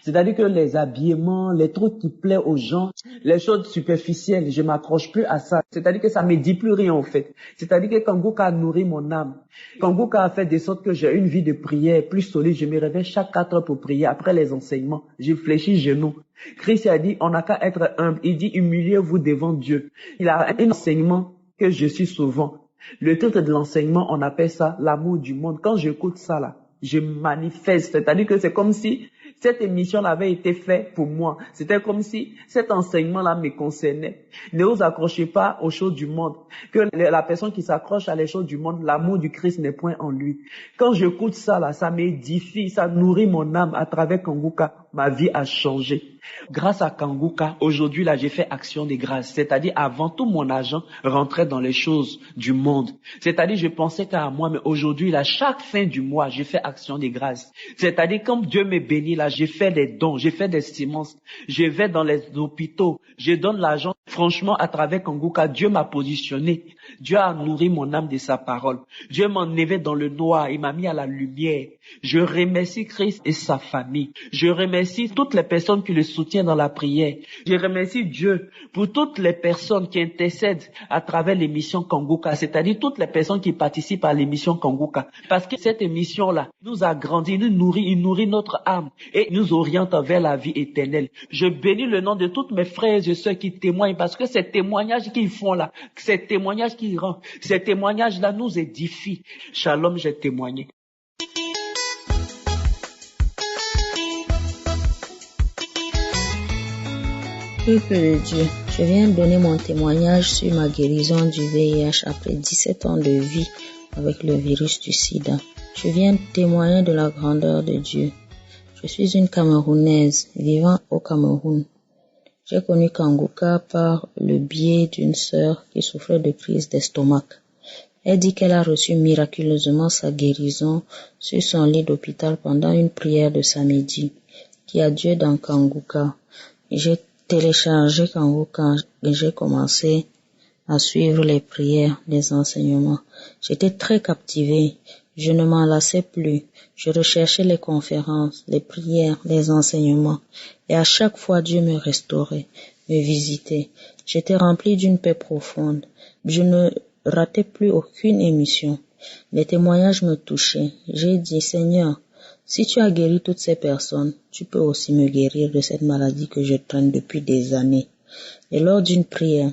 C'est-à-dire que les habillements, les trucs qui plaisent aux gens, les choses superficielles, je m'accroche plus à ça. C'est-à-dire que ça me dit plus rien en fait. C'est-à-dire que Kanguka a nourri mon âme. Kanguka a fait de sorte que j'ai une vie de prière plus solide. Je me réveille chaque 4 heures pour prier après les enseignements. Je fléchis genoux. Christ a dit, on n'a qu'à être humble. Il dit, humiliez-vous devant Dieu. Il a un enseignement que je suis souvent. Le titre de l'enseignement, on appelle ça l'amour du monde. Quand j'écoute ça là, je manifeste. C'est-à-dire que c'est comme si cette émission avait été faite pour moi. C'était comme si cet enseignement-là me concernait. Ne vous accrochez pas aux choses du monde. Que la personne qui s'accroche à les choses du monde, l'amour du Christ n'est point en lui. Quand j'écoute ça là, ça m'édifie, ça nourrit mon âme. À travers Kanguka, ma vie a changé. Grâce à Kanguka, aujourd'hui là, j'ai fait action de grâce. C'est-à-dire, avant tout mon argent rentrait dans les choses du monde. C'est-à-dire, je pensais qu'à moi, mais aujourd'hui là, chaque fin du mois, j'ai fait action de grâce. C'est-à-dire, comme Dieu me bénit là, j'ai fait des dons, j'ai fait des semences, je vais dans les hôpitaux, je donne l'argent. Franchement, à travers Kanguka, Dieu m'a positionné. Dieu a nourri mon âme de sa parole. Dieu m'a enlevé dans le noir, il m'a mis à la lumière. Je remercie Christ et sa famille. Je remercie toutes les personnes qui le soutiennent dans la prière. Je remercie Dieu pour toutes les personnes qui intercèdent à travers l'émission Kanguka, c'est-à-dire toutes les personnes qui participent à l'émission Kanguka. Parce que cette émission-là nous a grandi, nous nourrit, il nourrit notre âme et nous oriente vers la vie éternelle. Je bénis le nom de toutes mes frères et sœurs qui témoignent parce que ces témoignages qu'ils font là, ces témoignages qu'ils rendent, ces témoignages-là nous édifient. Shalom, j'ai témoigné. Peuple de Dieu, je viens donner mon témoignage sur ma guérison du VIH après 17 ans de vie avec le virus du sida. Je viens témoigner de la grandeur de Dieu. Je suis une Camerounaise vivant au Cameroun. J'ai connu Kanguka par le biais d'une sœur qui souffrait de crise d'estomac. Elle dit qu'elle a reçu miraculeusement sa guérison sur son lit d'hôpital pendant une prière de samedi. Qu'il y a Dieu dans Kanguka. J'ai téléchargé Kanguka et j'ai commencé à suivre les prières, les enseignements. J'étais très captivée. Je ne m'en lassais plus. Je recherchais les conférences, les prières, les enseignements. Et à chaque fois, Dieu me restaurait, me visitait. J'étais remplie d'une paix profonde. Je ne ratais plus aucune émission. Les témoignages me touchaient. J'ai dit, Seigneur, si tu as guéri toutes ces personnes, tu peux aussi me guérir de cette maladie que je traîne depuis des années. Et lors d'une prière,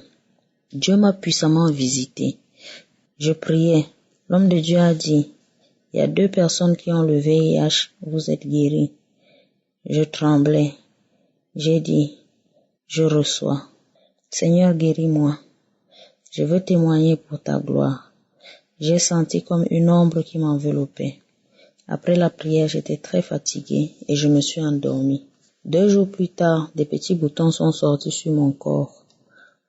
Dieu m'a puissamment visité. Je priais. L'homme de Dieu a dit, il y a 2 personnes qui ont le VIH, vous êtes guéris. Je tremblais. J'ai dit, je reçois. Seigneur, guéris-moi. Je veux témoigner pour ta gloire. J'ai senti comme une ombre qui m'enveloppait. Après la prière, j'étais très fatiguée et je me suis endormie. 2 jours plus tard, des petits boutons sont sortis sur mon corps,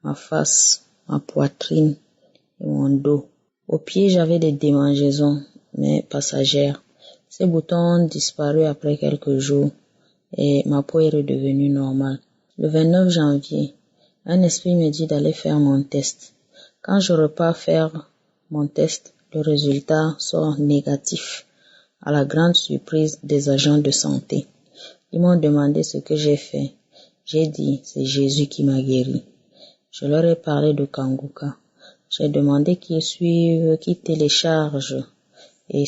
ma face, ma poitrine et mon dos. Au pied, j'avais des démangeaisons, mais passagères. Ces boutons ont disparu après quelques jours et ma peau est redevenue normale. Le 29 janvier, un esprit me dit d'aller faire mon test. Quand je repars faire mon test, le résultat sort négatif, à la grande surprise des agents de santé. Ils m'ont demandé ce que j'ai fait. J'ai dit, c'est Jésus qui m'a guéri. Je leur ai parlé de Kanguka. J'ai demandé qu'ils téléchargent et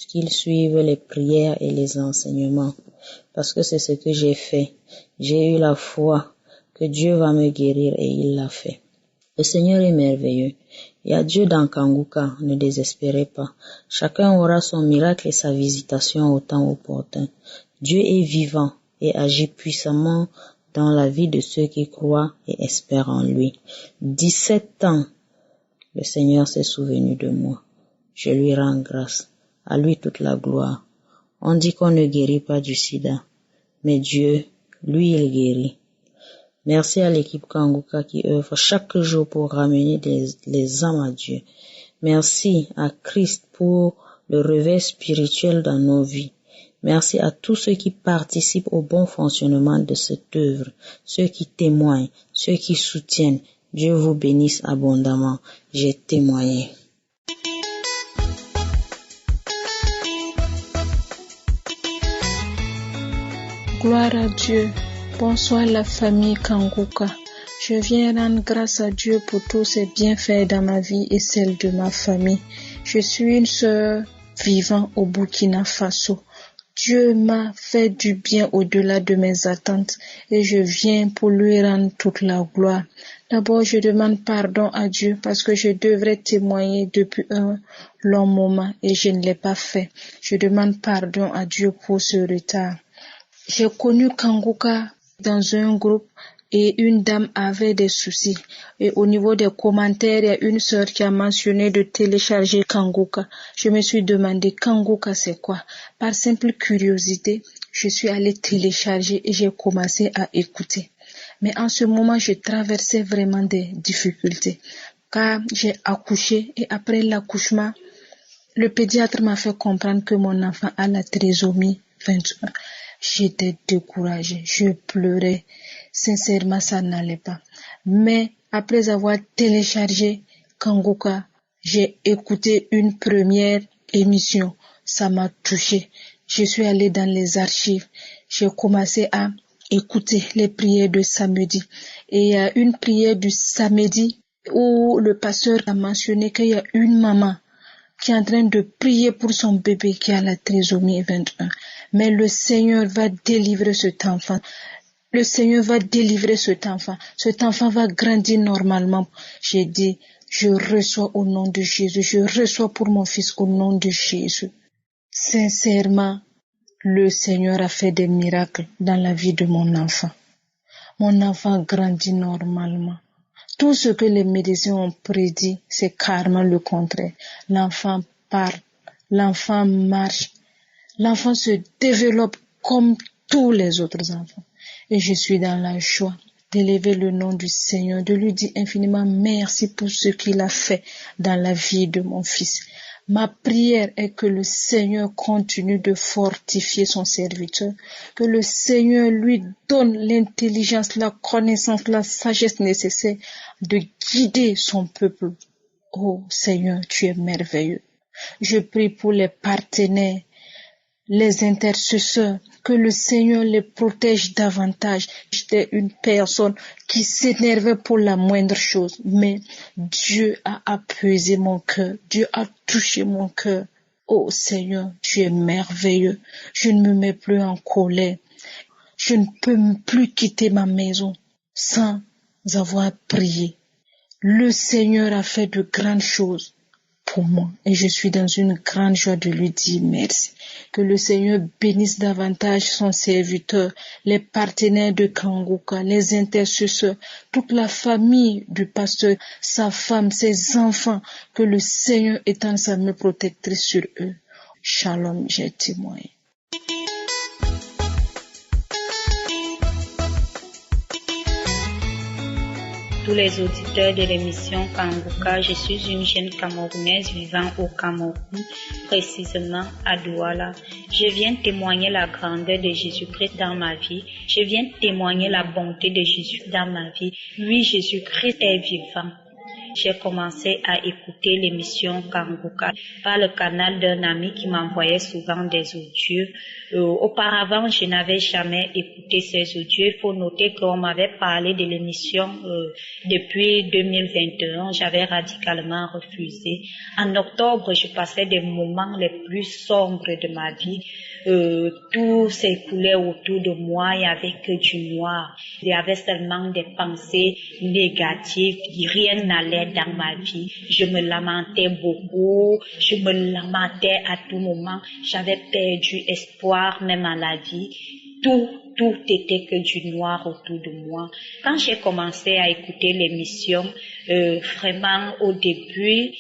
qu'ils suivent les prières et les enseignements. Parce que c'est ce que j'ai fait. J'ai eu la foi que Dieu va me guérir et il l'a fait. Le Seigneur est merveilleux. Il y a Dieu dans Kanguka, ne désespérez pas. Chacun aura son miracle et sa visitation au temps opportun. Dieu est vivant et agit puissamment dans la vie de ceux qui croient et espèrent en lui. 17 ans, le Seigneur s'est souvenu de moi. Je lui rends grâce. À lui toute la gloire. On dit qu'on ne guérit pas du sida, mais Dieu, lui, il guérit. Merci à l'équipe Kanguka qui œuvre chaque jour pour ramener les âmes à Dieu. Merci à Christ pour le réveil spirituel dans nos vies. Merci à tous ceux qui participent au bon fonctionnement de cette œuvre, ceux qui témoignent, ceux qui soutiennent. Dieu vous bénisse abondamment. J'ai témoigné. Gloire à Dieu. Bonsoir la famille Kanguka. Je viens rendre grâce à Dieu pour tous ses bienfaits dans ma vie et celle de ma famille. Je suis une sœur vivant au Burkina Faso. Dieu m'a fait du bien au-delà de mes attentes et je viens pour lui rendre toute la gloire. D'abord, je demande pardon à Dieu parce que je devrais témoigner depuis un long moment et je ne l'ai pas fait. Je demande pardon à Dieu pour ce retard. J'ai connu Kanguka dans un groupe et une dame avait des soucis. Et au niveau des commentaires, il y a une sœur qui a mentionné de télécharger Kanguka. Je me suis demandé Kanguka c'est quoi? Par simple curiosité, je suis allée télécharger et j'ai commencé à écouter. Mais en ce moment, je traversais vraiment des difficultés. Car j'ai accouché et après l'accouchement, le pédiatre m'a fait comprendre que mon enfant a la trisomie 21. J'étais découragée, je pleurais. Sincèrement, ça n'allait pas. Mais après avoir téléchargé Kanguka, j'ai écouté une première émission. Ça m'a touchée. Je suis allée dans les archives. J'ai commencé à écouter les prières de samedi. Et il y a une prière du samedi où le pasteur a mentionné qu'il y a une maman qui est en train de prier pour son bébé qui a la trisomie 21. Mais le Seigneur va délivrer cet enfant. Le Seigneur va délivrer cet enfant. Cet enfant va grandir normalement. J'ai dit, je reçois au nom de Jésus. Je reçois pour mon fils au nom de Jésus. Sincèrement, le Seigneur a fait des miracles dans la vie de mon enfant. Mon enfant grandit normalement. Tout ce que les médecins ont prédit, c'est carrément le contraire. L'enfant parle, l'enfant marche, l'enfant se développe comme tous les autres enfants. Et je suis dans la joie d'élever le nom du Seigneur, de lui dire infiniment merci pour ce qu'il a fait dans la vie de mon fils. Ma prière est que le Seigneur continue de fortifier son serviteur, que le Seigneur lui donne l'intelligence, la connaissance, la sagesse nécessaire de guider son peuple. Oh Seigneur, tu es merveilleux. Je prie pour les partenaires, les intercesseurs, que le Seigneur les protège davantage. J'étais une personne qui s'énervait pour la moindre chose, mais Dieu a apaisé mon cœur, Dieu a touché mon cœur. Oh Seigneur, tu es merveilleux. Je ne me mets plus en colère. Je ne peux plus quitter ma maison sans avoir prié. Le Seigneur a fait de grandes choses pour moi et je suis dans une grande joie de lui dire merci. Que le Seigneur bénisse davantage son serviteur, les partenaires de Kanguka, les intercesseurs, toute la famille du pasteur, sa femme, ses enfants, que le Seigneur étende sa main protectrice sur eux. Shalom, j'ai témoigné. Tous les auditeurs de l'émission Kanguka, je suis une jeune Camerounaise vivant au Cameroun, précisément à Douala. Je viens témoigner la grandeur de Jésus-Christ dans ma vie. Je viens témoigner la bonté de Jésus dans ma vie. Oui, Jésus-Christ est vivant. J'ai commencé à écouter l'émission Kanguka par le canal d'un ami qui m'envoyait souvent des audios. Auparavant, je n'avais jamais écouté ces audios. Il faut noter qu'on m'avait parlé de l'émission depuis 2021. J'avais radicalement refusé. En octobre, je passais des moments les plus sombres de ma vie. Tout s'écoulait autour de moi, il n'y avait que du noir. Il y avait seulement des pensées négatives, rien n'allait dans ma vie. Je me lamentais beaucoup, je me lamentais à tout moment. J'avais perdu espoir même à la vie. Tout était que du noir autour de moi. Quand j'ai commencé à écouter l'émission, vraiment au début,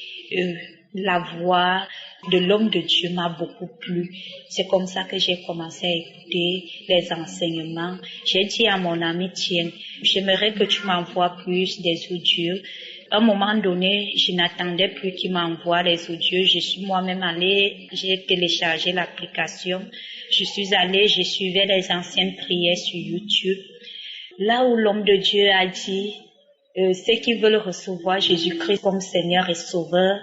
la voix de l'homme de Dieu m'a beaucoup plu. C'est comme ça que j'ai commencé à écouter les enseignements. J'ai dit à mon ami, tiens, j'aimerais que tu m'envoies plus des audios. À un moment donné, je n'attendais plus qu'il m'envoie les audios. Je suis moi-même allée, j'ai téléchargé l'application. Je suis allée, je suivais les anciennes prières sur YouTube. Là où l'homme de Dieu a dit, ceux qui veulent recevoir Jésus-Christ comme Seigneur et Sauveur,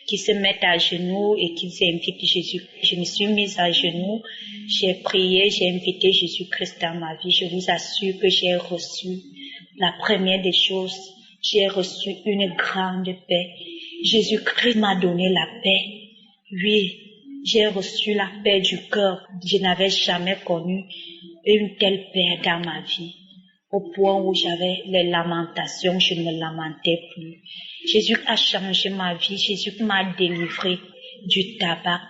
qui se mettent à genoux et qui invitent Jésus. Je me suis mise à genoux, j'ai prié, j'ai invité Jésus-Christ dans ma vie. Je vous assure que j'ai reçu la première des choses. J'ai reçu une grande paix. Jésus-Christ m'a donné la paix. Oui, j'ai reçu la paix du cœur. Je n'avais jamais connu une telle paix dans ma vie. Au point où j'avais les lamentations, je ne me lamentais plus. Jésus a changé ma vie. Jésus m'a délivré du tabac,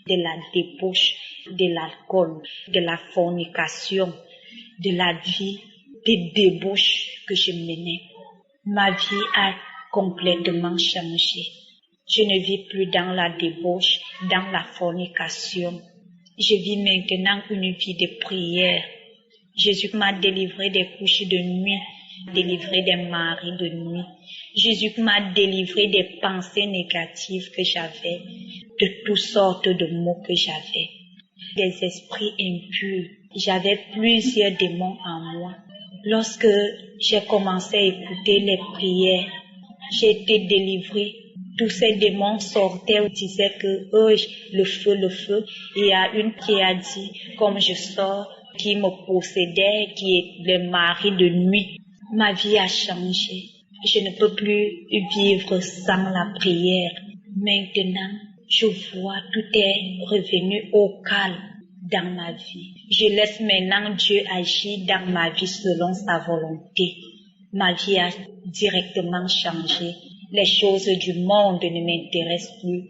de la débauche, de l'alcool, de la fornication, de la vie, des débauches que je menais. Ma vie a complètement changé. Je ne vis plus dans la débauche, dans la fornication. Je vis maintenant une vie de prière. Jésus m'a délivré des couches de nuit, délivré des maris de nuit. Jésus m'a délivré des pensées négatives que j'avais, de toutes sortes de mots que j'avais, des esprits impurs. J'avais plusieurs démons en moi. Lorsque j'ai commencé à écouter les prières, j'ai été délivrée. Tous ces démons sortaient, disaient que le feu. Il y a une qui a dit, comme je sors, qui me possédait, qui est le mari de nuit. Ma vie a changé. Je ne peux plus vivre sans la prière. Maintenant, je vois tout est revenu au calme dans ma vie. Je laisse maintenant Dieu agir dans ma vie selon sa volonté. Ma vie a directement changé. Les choses du monde ne m'intéressent plus.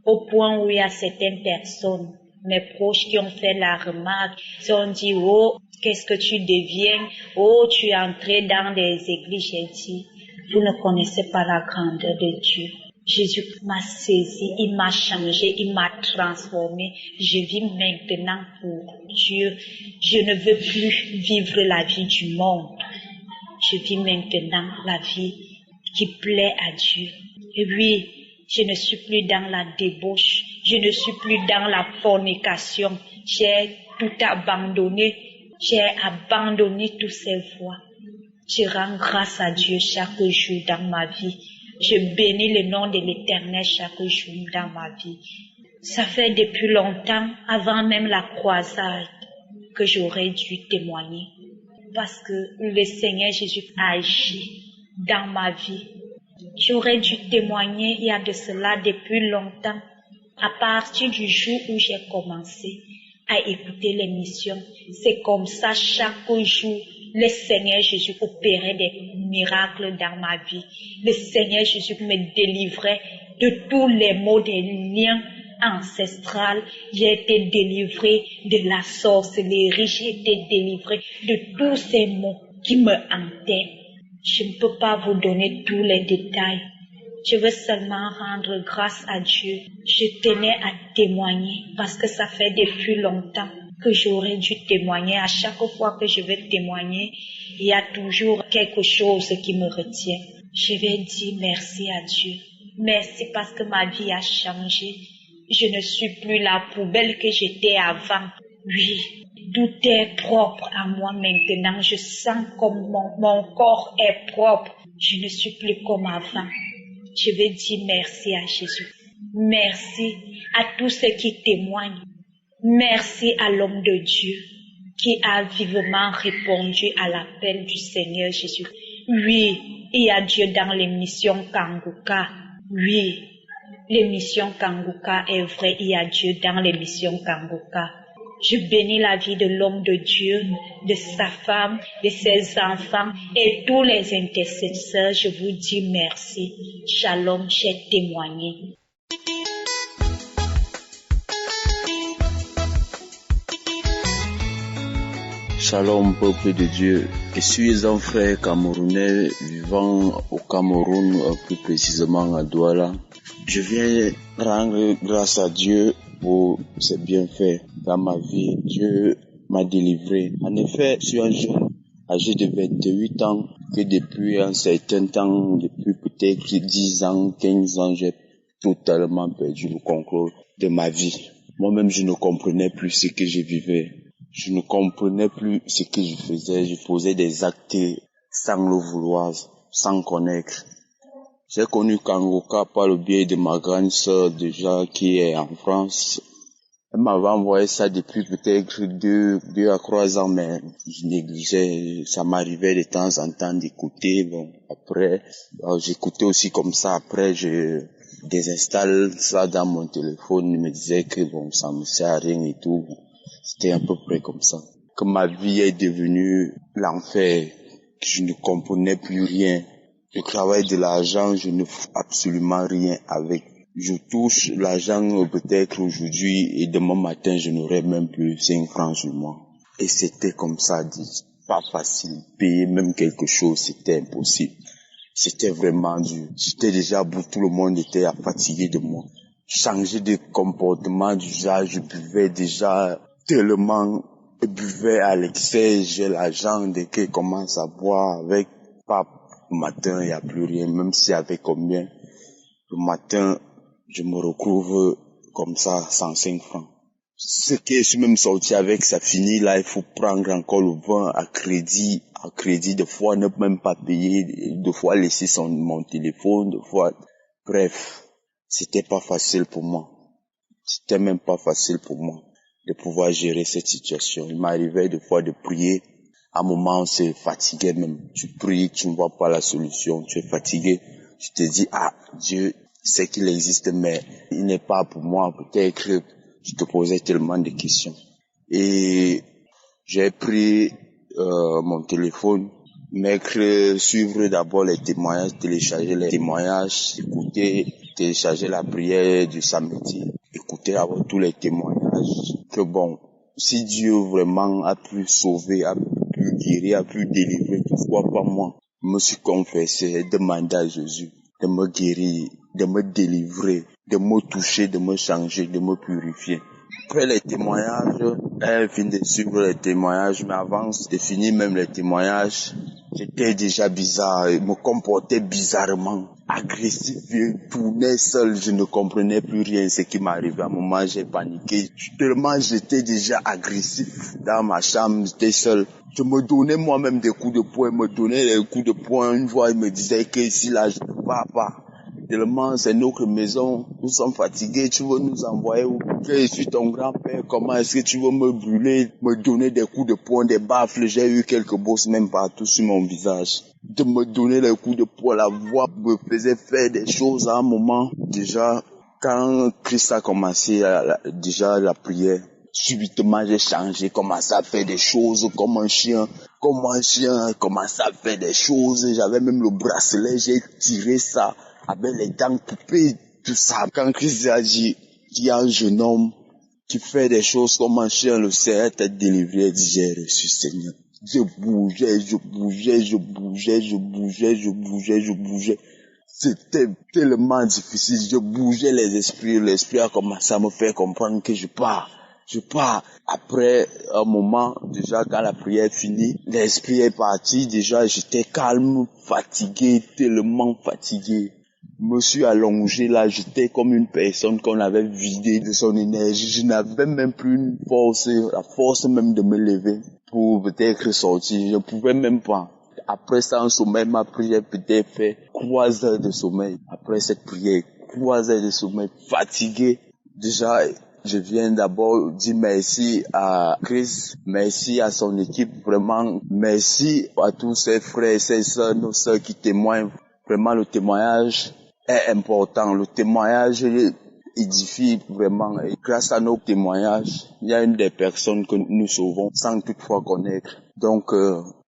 Au point où il y a certaines personnes, mes proches qui ont fait la remarque, ils ont dit, oh, qu'est-ce que tu deviens? Oh, tu es entré dans des églises. J'ai dit, vous ne connaissez pas la grandeur de Dieu. Jésus m'a saisi, il m'a changé, il m'a transformé. Je vis maintenant pour Dieu. Je ne veux plus vivre la vie du monde. Je vis maintenant la vie qui plaît à Dieu. Et oui, je ne suis plus dans la débauche. Je ne suis plus dans la fornication. J'ai tout abandonné. J'ai abandonné toutes ces voies. Je rends grâce à Dieu chaque jour dans ma vie. Je bénis le nom de l'Éternel chaque jour dans ma vie. Ça fait depuis longtemps, avant même la croisade, que j'aurais dû témoigner. Parce que le Seigneur Jésus a agi dans ma vie. J'aurais dû témoigner il y a de cela depuis longtemps. À partir du jour où j'ai commencé à écouter l'émission, c'est comme ça chaque jour. Le Seigneur Jésus opérait des miracles dans ma vie. Le Seigneur Jésus me délivrait de tous les maux des liens ancestrales. J'ai été délivrée de la sorcellerie. J'ai été délivrée de tous ces maux qui me hantaient. Je ne peux pas vous donner tous les détails. Je veux seulement rendre grâce à Dieu. Je tenais à témoigner parce que ça fait depuis longtemps que j'aurais dû témoigner. À chaque fois que je vais témoigner, il y a toujours quelque chose qui me retient. Je vais dire merci à Dieu. Merci parce que ma vie a changé. Je ne suis plus la poubelle que j'étais avant. Oui, tout est propre à moi maintenant. Je sens comme mon corps est propre. Je ne suis plus comme avant. Je vais dire merci à Jésus. Merci à tous ceux qui témoignent. Merci à l'homme de Dieu qui a vivement répondu à l'appel du Seigneur Jésus. Oui, il y a Dieu dans l'émission Kanguka. Oui, l'émission Kanguka est vraie. Il y a Dieu dans l'émission Kanguka. Je bénis la vie de l'homme de Dieu, de sa femme, de ses enfants et tous les intercesseurs. Je vous dis merci. Shalom, j'ai témoigné. Shalom, peuple de Dieu. Je suis un frère camerounais vivant au Cameroun, plus précisément à Douala. Je viens rendre grâce à Dieu pour ses bienfaits dans ma vie. Dieu m'a délivré. En effet, je suis un jeune âgé de 28 ans que depuis un certain temps, depuis peut-être 10 ans, 15 ans, j'ai totalement perdu le contrôle de ma vie. Moi-même, je ne comprenais plus ce que je vivais. Je ne comprenais plus ce que je faisais. Je faisais des actes sans le vouloir, sans connaître. J'ai connu Kanguka par le biais de ma grande sœur déjà qui est en France. Elle m'avait envoyé ça depuis peut-être 2 à 3 ans, mais je négligeais. Ça m'arrivait de temps en temps d'écouter. Bon, après, j'écoutais aussi comme ça. Après, je désinstalle ça dans mon téléphone. Il me disait que bon, ça me sert à rien et tout. C'était à peu près comme ça. Que ma vie est devenue l'enfer, que je ne comprenais plus rien. Je travaille de l'argent, je ne fais absolument rien avec. Je touche l'argent peut-être aujourd'hui et demain matin, je n'aurai même plus 5 francs sur moi. Et c'était comme ça, pas facile. Payer même quelque chose, c'était impossible. C'était vraiment dur. J'étais déjà à bout, tout le monde était fatigué de moi. Changer de comportement, d'usage, je buvais déjà tellement, je buvais à l'excès, j'ai l'argent dès que je commence à boire avec pas. Le matin, il n'y a plus rien, même s'il y avait combien. Le matin, je me retrouve comme ça, 105 francs. Ce que je suis même sorti avec, ça finit là, il faut prendre encore le vin à crédit, des fois ne même pas payer, des fois laisser mon téléphone, des fois, bref, c'était pas facile pour moi. C'était même pas facile pour moi de pouvoir gérer cette situation. Il m'arrivait des fois de prier. À un moment, on se fatiguait même. Tu pries, tu ne vois pas la solution, tu es fatigué. Tu te dis, Dieu sait qu'il existe, mais il n'est pas pour moi. Peut-être que je te posais tellement de questions. Et j'ai pris mon téléphone, suivre d'abord les témoignages, télécharger les témoignages, écouter, télécharger la prière du samedi, écouter d'abord tous les témoignages. Que bon, si Dieu vraiment a pu sauver, a pu guérir, a pu délivrer, pourquoi pas moi? Je me suis confessé, demandé à Jésus de me guérir de me délivrer, de me toucher, de me changer, de me purifier. Après les témoignages, elle vient de suivre les témoignages, mais avant de finir même les témoignages, j'étais déjà bizarre, je me comportais bizarrement, agressif, je tournais seul, je ne comprenais plus rien ce qui m'arrivait. À un moment, j'ai paniqué, tellement j'étais déjà agressif dans ma chambre, j'étais seul. Je me donnais moi-même des coups de poing, me donnais des coups de poing. Une fois, il me disait que ici, là, je ne pars pas. Tellement c'est notre maison, nous sommes fatigués, tu veux nous envoyer où? Je suis ton grand-père, comment est-ce que tu veux me brûler, me donner des coups de poing, des baffles? J'ai eu quelques bosses même partout sur mon visage. De me donner les coups de poing, la voix me faisait faire des choses à un moment. Déjà, quand Christ a commencé déjà la prière, subitement j'ai changé, commencé à faire des choses comme un chien, commencé à faire des choses. J'avais même le bracelet, j'ai tiré ça avec les dents coupées, tout ça. Quand Christ a dit qu'il y a un jeune homme qui fait des choses comme un chien, le Seigneur t'a délivré, dit j'ai reçu Seigneur. Je bougeais. C'était tellement difficile, je bougeais les esprits, l'esprit a commencé à me faire comprendre que je pars. Après un moment, déjà quand la prière est finie, l'esprit est parti, déjà j'étais calme, fatigué, tellement fatigué. Je me suis allongé là, j'étais comme une personne qu'on avait vidée de son énergie. Je n'avais même plus une force, la force même de me lever pour peut-être sortir. Je ne pouvais même pas. Après ça, un sommeil m'a prié, peut-être fait 3 heures de sommeil. Après cette prière, 3 heures de sommeil, fatigué. Déjà, je viens d'abord dire merci à Chris, merci à son équipe, vraiment merci à tous ses frères, ses sœurs, nos sœurs qui témoignent. Vraiment, le témoignage est important. Le témoignage édifie vraiment. Et grâce à nos témoignages, il y a une des personnes que nous sauvons sans toutefois connaître. Donc,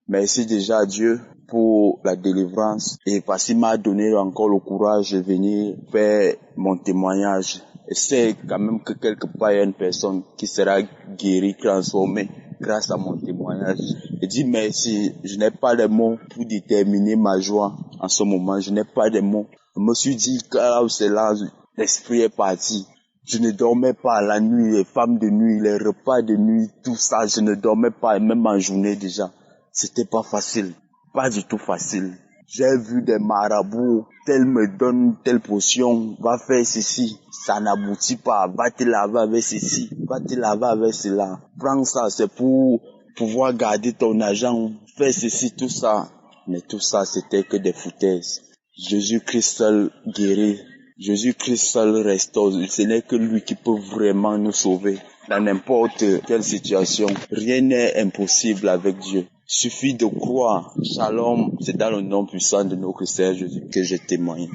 merci déjà à Dieu pour la délivrance et parce qu'il m'a donné encore le courage de venir faire mon témoignage. Et c'est quand même que quelque part il y a une personne qui sera guérie, transformée grâce à mon témoignage. Je dis merci, je n'ai pas de mots pour déterminer ma joie en ce moment, je n'ai pas de mots. Je me suis dit que là où c'est là, l'esprit est parti. Je ne dormais pas la nuit, les femmes de nuit, les repas de nuit, tout ça, je ne dormais pas, même en journée déjà. C'était pas facile, pas du tout facile. J'ai vu des marabouts, tel me donne telle potion, va faire ceci, ça n'aboutit pas, va te laver avec ceci, va te laver avec cela. Prends ça, c'est pour pouvoir garder ton argent, fais ceci, tout ça. Mais tout ça, c'était que des foutaises. Jésus-Christ seul guérit, Jésus-Christ seul restaure. Ce n'est que lui qui peut vraiment nous sauver. Dans n'importe quelle situation, rien n'est impossible avec Dieu. Suffit de croire. Shalom, c'est dans le nom puissant de notre Seigneur Jésus que je témoigne.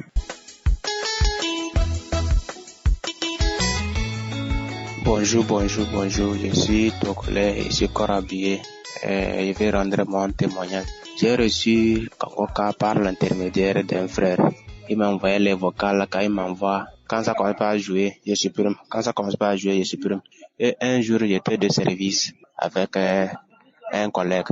Bonjour, je suis Togolais et je suis corps habillé. Je vais rendre mon témoignage. J'ai reçu Kangoka par l'intermédiaire d'un frère. Il m'a envoyé les vocales quand il m'envoie. Quand ça commence pas à jouer, je supprime. Et un jour, j'étais de service avec un collègue.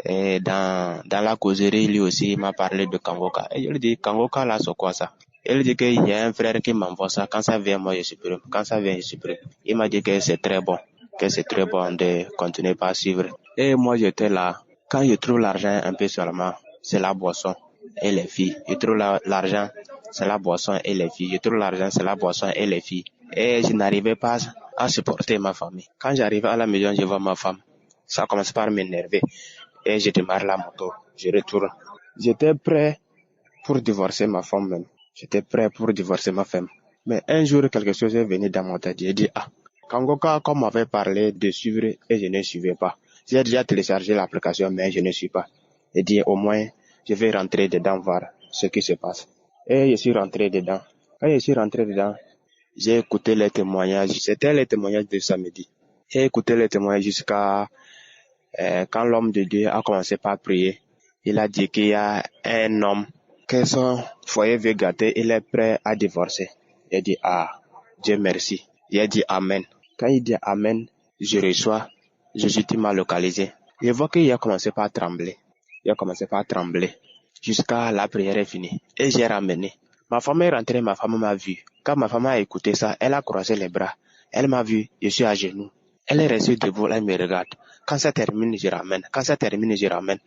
Et dans la causerie, lui aussi, il m'a parlé de Kangoka. Et je lui dis, Kangoka, là, c'est quoi ça? Il dit qu'il y a un frère qui m'envoie ça. Quand ça vient, moi, je supprime. Il m'a dit que c'est très bon de continuer par suivre. Et moi, j'étais là. Quand je trouve l'argent un peu seulement, c'est la boisson et les filles. Je trouve l'argent, c'est la boisson et les filles. Et je n'arrivais pas à supporter ma famille. Quand j'arrive à la maison, je vois ma femme. Ça commence par m'énerver. Et je démarre la moto. Je retourne. J'étais prêt pour divorcer ma femme même. Mais un jour, quelque chose est venu dans mon tête. J'ai dit, Kangoka, comme m'avait parlé de suivre et je ne suivais pas. J'ai déjà téléchargé l'application, mais je ne suis pas. J'ai dit, au moins, je vais rentrer dedans, voir ce qui se passe. Et je suis rentré dedans. Quand je suis rentré dedans, j'ai écouté les témoignages. C'était les témoignages de samedi. J'ai écouté les témoignages jusqu'à quand l'homme de Dieu a commencé par prier. Il a dit qu'il y a un homme que son foyer veut gâter, il est prêt à divorcer. J'ai dit, Dieu merci. Il a dit Amen. Quand il dit Amen, je reçois. Jésus m'a localisé. Je vois qu'il a commencé par trembler. Jusqu'à la prière est finie. Et j'ai ramené. Ma femme est rentrée, ma femme m'a vu. Quand ma femme a écouté ça, elle a croisé les bras. Elle m'a vu, je suis à genoux. Elle est restée debout, elle me regarde. Quand ça termine, je ramène. Quand ça termine, je ramène.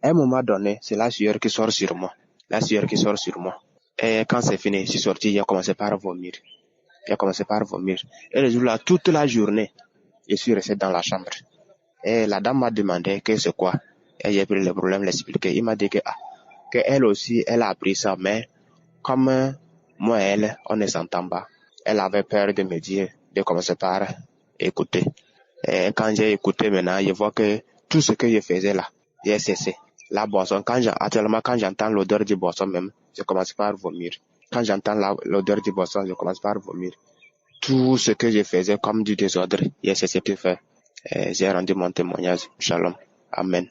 À un moment donné, c'est la sueur qui sort sur moi. La sueur qui sort sur moi. Et quand c'est fini, je suis sorti, j'ai commencé par vomir. Et le jour-là, toute la journée, je suis resté dans la chambre. Et la dame m'a demandé que c'est quoi. Et j'ai pris le problème, l'expliquer. Il m'a dit que elle aussi, elle a appris ça, mais comme moi et elle, on ne s'entend pas. Elle avait peur de me dire, de commencer par écouter. Et quand j'ai écouté maintenant, je vois que tout ce que je faisais là, j'ai cessé. La boisson, actuellement, quand j'entends l'odeur du boisson même, je commence par vomir. Quand j'entends l'odeur du boisson, je commence par vomir. Tout ce que je faisais comme du désordre, j'ai cessé de faire. Et j'ai rendu mon témoignage. Shalom. Amen.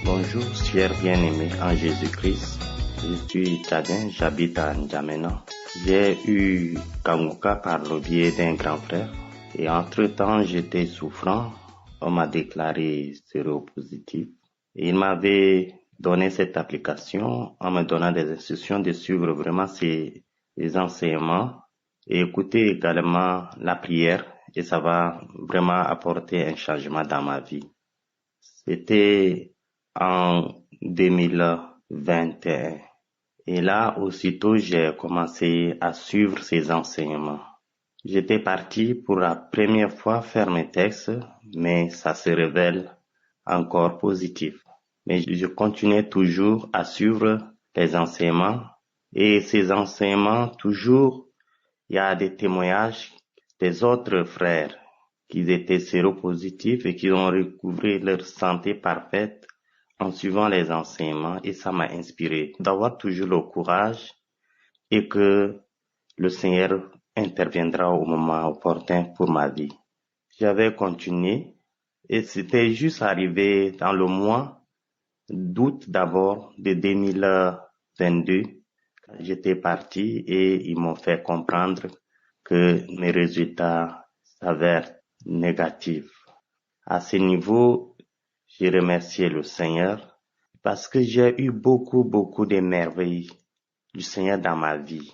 Bonjour, chers bien-aimés en Jésus-Christ. Je suis Tchadien, j'habite à N'Djamena. J'ai eu Kanguka par le biais d'un grand frère. Et entre-temps, j'étais souffrant. On m'a déclaré séropositif. Et il m'avait donné cette application en me donnant des instructions de suivre vraiment ces enseignements et écouter également la prière. Et ça va vraiment apporter un changement dans ma vie. C'était en 2021. Et là, aussitôt, j'ai commencé à suivre ces enseignements. J'étais parti pour la première fois faire mes textes, mais ça se révèle encore positif. Mais je continuais toujours à suivre les enseignements. Et ces enseignements, toujours, il y a des témoignages des autres frères qui étaient séropositifs et qui ont recouvré leur santé parfaite en suivant les enseignements, et ça m'a inspiré d'avoir toujours le courage et que le Seigneur interviendra au moment opportun pour ma vie. J'avais continué et c'était juste arrivé dans le mois d'août d'abord de 2022. J'étais parti et ils m'ont fait comprendre que mes résultats s'avèrent négatifs. À ce niveau, j'ai remercié le Seigneur parce que j'ai eu beaucoup de merveilles du Seigneur dans ma vie.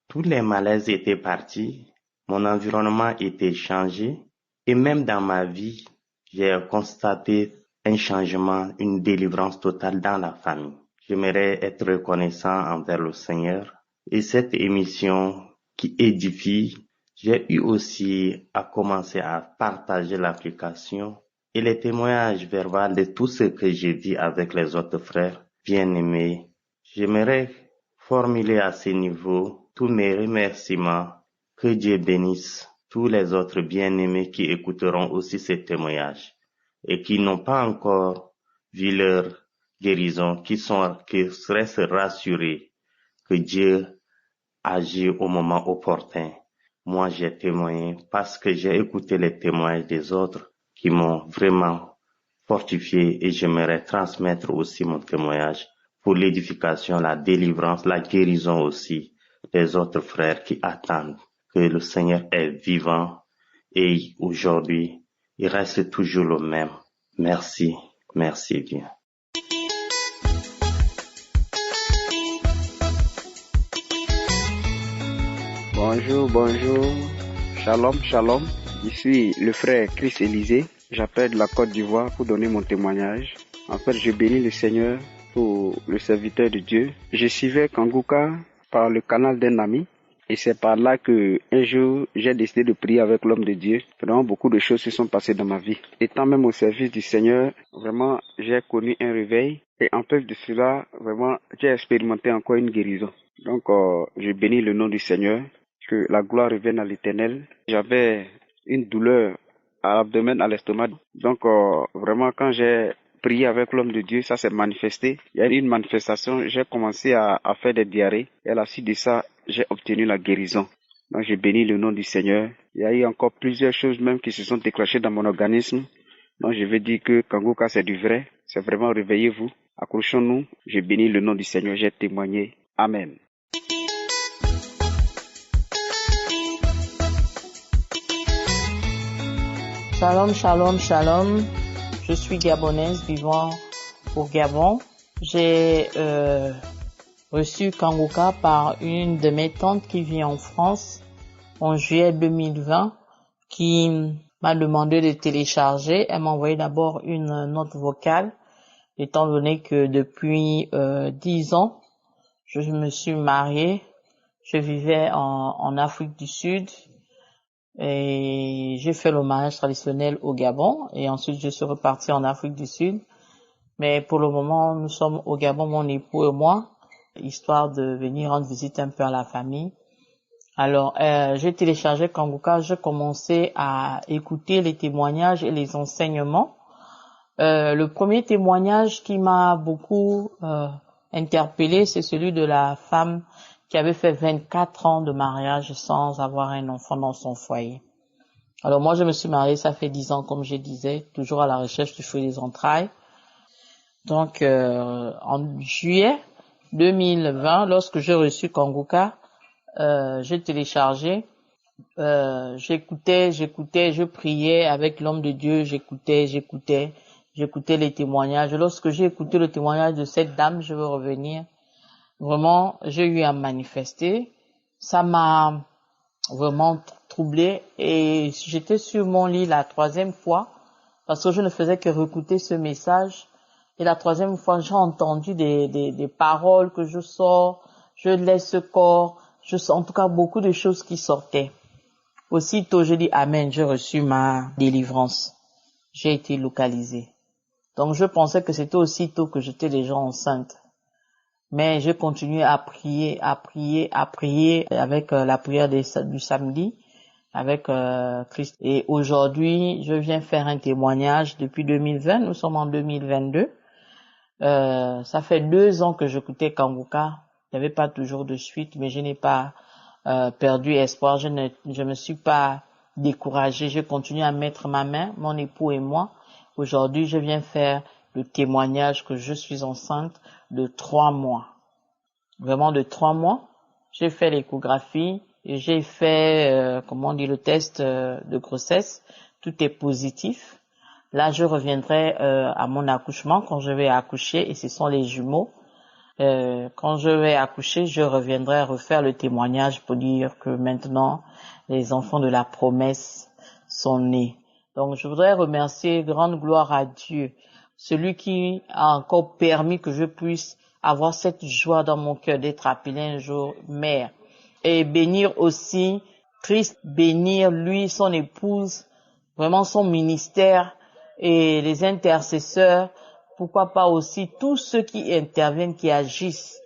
Tous les malaises étaient partis, mon environnement était changé et même dans ma vie, j'ai constaté un changement, une délivrance totale dans la famille. J'aimerais être reconnaissant envers le Seigneur et cette émission qui édifie, j'ai eu aussi à commencer à partager l'application et les témoignages verbaux de tout ce que j'ai dit avec les autres frères bien-aimés. J'aimerais formuler à ce niveau tous mes remerciements. Que Dieu bénisse tous les autres bien-aimés qui écouteront aussi ces témoignages et qui n'ont pas encore vu leur guérison, qui restent rassurés que Dieu agit au moment opportun. Moi, j'ai témoigné parce que j'ai écouté les témoignages des autres qui m'ont vraiment fortifié et j'aimerais transmettre aussi mon témoignage pour l'édification, la délivrance, la guérison aussi des autres frères qui attendent que le Seigneur est vivant et aujourd'hui, il reste toujours le même. Merci bien. Bonjour. Shalom. Je suis le frère Chris Élisée. J'appelle de la Côte d'Ivoire pour donner mon témoignage. En fait, je bénis le Seigneur pour le serviteur de Dieu. Je suivais Kanguka par le canal d'un ami. Et c'est par là que un jour, j'ai décidé de prier avec l'homme de Dieu. Vraiment, beaucoup de choses se sont passées dans ma vie. Étant même au service du Seigneur, vraiment, j'ai connu un réveil. Et en plus de cela, vraiment, j'ai expérimenté encore une guérison. Donc, je bénis le nom du Seigneur. Que la gloire revienne à l'Éternel. J'avais une douleur à l'abdomen, à l'estomac. Donc, vraiment, quand j'ai prié avec l'homme de Dieu, ça s'est manifesté. Il y a eu une manifestation, j'ai commencé à faire des diarrhées. Et à la suite de ça, j'ai obtenu la guérison. Donc, je bénis le nom du Seigneur. Il y a eu encore plusieurs choses même qui se sont déclenchées dans mon organisme. Donc, je veux dire que Kanguka, c'est du vrai. C'est vraiment réveillez-vous. Accrochons-nous. Je bénis le nom du Seigneur. J'ai témoigné. Amen. Shalom. Je suis gabonaise vivant au Gabon. J'ai reçu Kanguka par une de mes tantes qui vit en France en juillet 2020, qui m'a demandé de télécharger. Elle m'a envoyé d'abord une note vocale, étant donné que depuis 10 ans, je me suis mariée. Je vivais en Afrique du Sud et j'ai fait le mariage traditionnel au Gabon et ensuite je suis repartie en Afrique du Sud. Mais pour le moment, nous sommes au Gabon, mon époux et moi, histoire de venir rendre visite un peu à la famille. Alors, j'ai téléchargé Kanguka, j'ai commencé à écouter les témoignages et les enseignements. Le premier témoignage qui m'a beaucoup interpellé, c'est celui de la femme qui avait fait 24 ans de mariage sans avoir un enfant dans son foyer. Alors moi, je me suis mariée, ça fait 10 ans, comme je disais, toujours à la recherche du fruit des entrailles. Donc, en juillet 2020, lorsque j'ai reçu Kanguka, j'ai téléchargé, j'écoutais, je priais avec l'homme de Dieu, j'écoutais les témoignages. Lorsque j'ai écouté le témoignage de cette dame, je veux revenir, vraiment, j'ai eu à manifester. Ça m'a vraiment troublée et j'étais sur mon lit la 3e fois parce que je ne faisais que réécouter ce message. Et la 3e fois, j'ai entendu des paroles que je sors, je laisse corps, je sens en tout cas beaucoup de choses qui sortaient. Aussitôt, je dis Amen, j'ai reçu ma délivrance. J'ai été localisée. Donc, je pensais que c'était aussitôt que j'étais déjà enceinte. Mais j'ai continué à prier avec la prière du samedi, avec Christ. Et aujourd'hui, je viens faire un témoignage depuis 2020. Nous sommes en 2022. Ça fait 2 ans que j'écoutais Kanguka. Il n'y avait pas toujours de suite, mais je n'ai pas perdu espoir. Je me suis pas découragée. Je continue à mettre ma main, mon époux et moi. Aujourd'hui, je viens faire le témoignage que je suis enceinte de 3 mois. Vraiment de 3 mois. J'ai fait l'échographie et j'ai fait, le test de grossesse. Tout est positif. Là, je reviendrai à mon accouchement quand je vais accoucher et ce sont les jumeaux. Quand je vais accoucher, je reviendrai refaire le témoignage pour dire que maintenant, les enfants de la promesse sont nés. Donc, je voudrais remercier, grande gloire à Dieu, celui qui a encore permis que je puisse avoir cette joie dans mon cœur d'être appelée un jour mère. Et bénir aussi Christ, bénir lui, son épouse, vraiment son ministère et les intercesseurs, pourquoi pas aussi tous ceux qui interviennent, qui agissent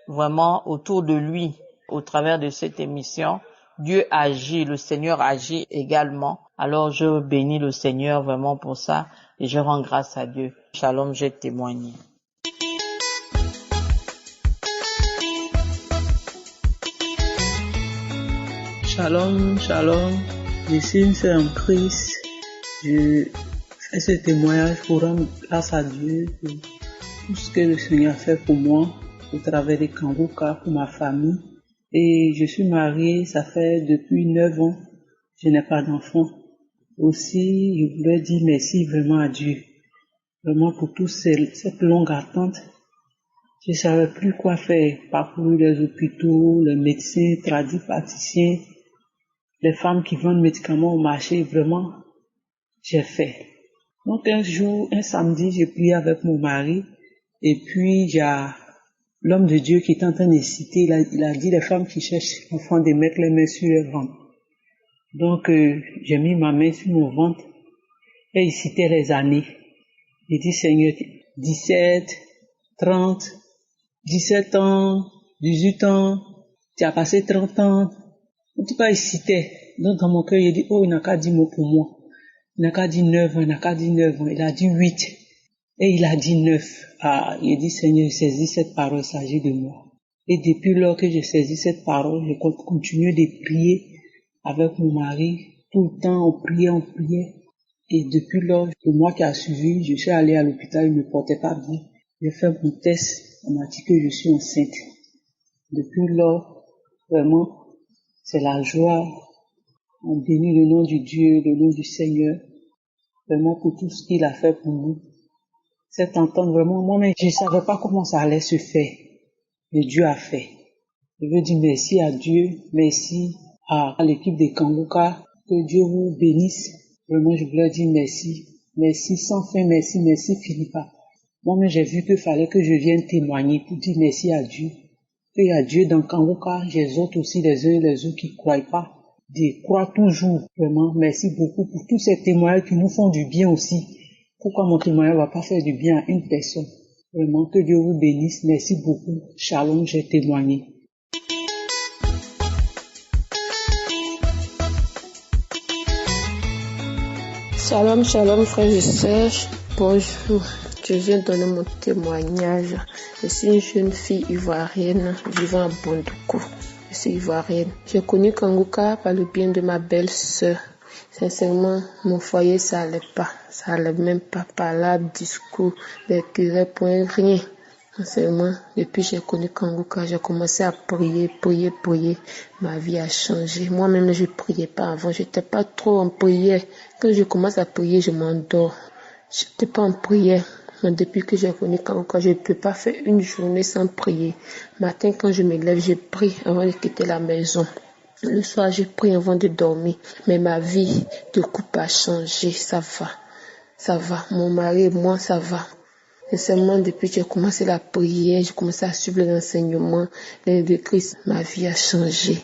vraiment autour de lui au travers de cette émission. Dieu agit, le Seigneur agit également. Alors je bénis le Seigneur vraiment pour ça et je rends grâce à Dieu. Shalom, j'ai témoigné. Shalom, shalom. Je suis une sœur en Christ. Je fais ce témoignage pour rendre grâce à Dieu pour tout ce que le Seigneur a fait pour moi au travers des Kanguka, pour ma famille. Et je suis mariée, ça fait depuis 9 ans. Je n'ai pas d'enfant. Aussi, je voulais dire merci vraiment à Dieu. Vraiment pour toute cette longue attente. Je ne savais plus quoi faire. Parcourir les hôpitaux, les médecins, praticiens, les femmes qui vendent médicaments au marché, vraiment, j'ai fait. Donc un jour, un samedi, j'ai prié avec mon mari et puis il y a l'homme de Dieu qui est en train de citer, il a dit les femmes qui cherchent enfants de mettre les mains sur leur ventre. Donc j'ai mis ma main sur mon ventre et il citait les années. Il dit Seigneur, 17, 30, 17 ans, 18 ans, tu as passé 30 ans. En tout cas, il citait. Donc dans mon cœur, il dit, oh, il n'a qu'à dire mot pour moi. Il n'a qu'à dire 9 ans, il n'a qu'à dire 9 ans. Il a dit 8. Et il a dit 9. Ah, il a dit, Seigneur, je saisis cette parole, il s'agit de moi. Et depuis lors que je saisis cette parole, je continue de prier avec mon mari. Tout le temps, on priait. Et depuis lors, le mois qui a suivi, je suis allé à l'hôpital, il ne me portait pas bien. J'ai fait mon test, on m'a dit que je suis enceinte. Depuis lors, vraiment, c'est la joie. On bénit le nom du Dieu, le nom du Seigneur. vraiment pour tout ce qu'il a fait pour nous. Cette entente, vraiment, moi-même, je ne savais pas comment ça allait se faire. Mais Dieu a fait. Je veux dire merci à Dieu, merci à l'équipe de Kanguka, que Dieu vous bénisse. Vraiment, je voulais dire merci. Merci sans fin, merci, merci Philippa. Moi-même, j'ai vu qu'il fallait que je vienne témoigner pour dire merci à Dieu. Qu'il y a Dieu dans Kanguka, j'exhorte aussi les uns et les autres qui ne croient pas, de croire toujours. Vraiment, merci beaucoup pour tous ces témoignages qui nous font du bien aussi. Pourquoi mon témoignage ne va pas faire du bien à une personne? Vraiment, que Dieu vous bénisse. Merci beaucoup. Shalom, j'ai témoigné. Shalom, shalom, frères et sœurs. Bonjour. Je viens donner mon témoignage. Je suis une jeune fille ivoirienne vivant à Bondoukou. Je suis ivoirienne. J'ai connu Kanguka par le bien de ma belle-sœur. Sincèrement, mon foyer, ça allait pas. Ça allait même pas par là, discours, des curés, point, rien. Sincèrement, depuis que j'ai connu Kanguka, j'ai commencé à prier. Ma vie a changé. Moi-même, je priais pas avant. J'étais pas trop en prière. Quand je commence à prier, je m'endors. J'étais pas en prière. Mais depuis que j'ai connu Kanguka, je ne peux pas faire une journée sans prier. Matin, quand je me lève, je prie avant de quitter la maison. Le soir, je prie avant de dormir. Mais ma vie de couple a changé. Ça va. Mon mari et moi, ça va. Sincèrement, depuis que j'ai commencé la prière, j'ai commencé à suivre les enseignements de Christ, ma vie a changé.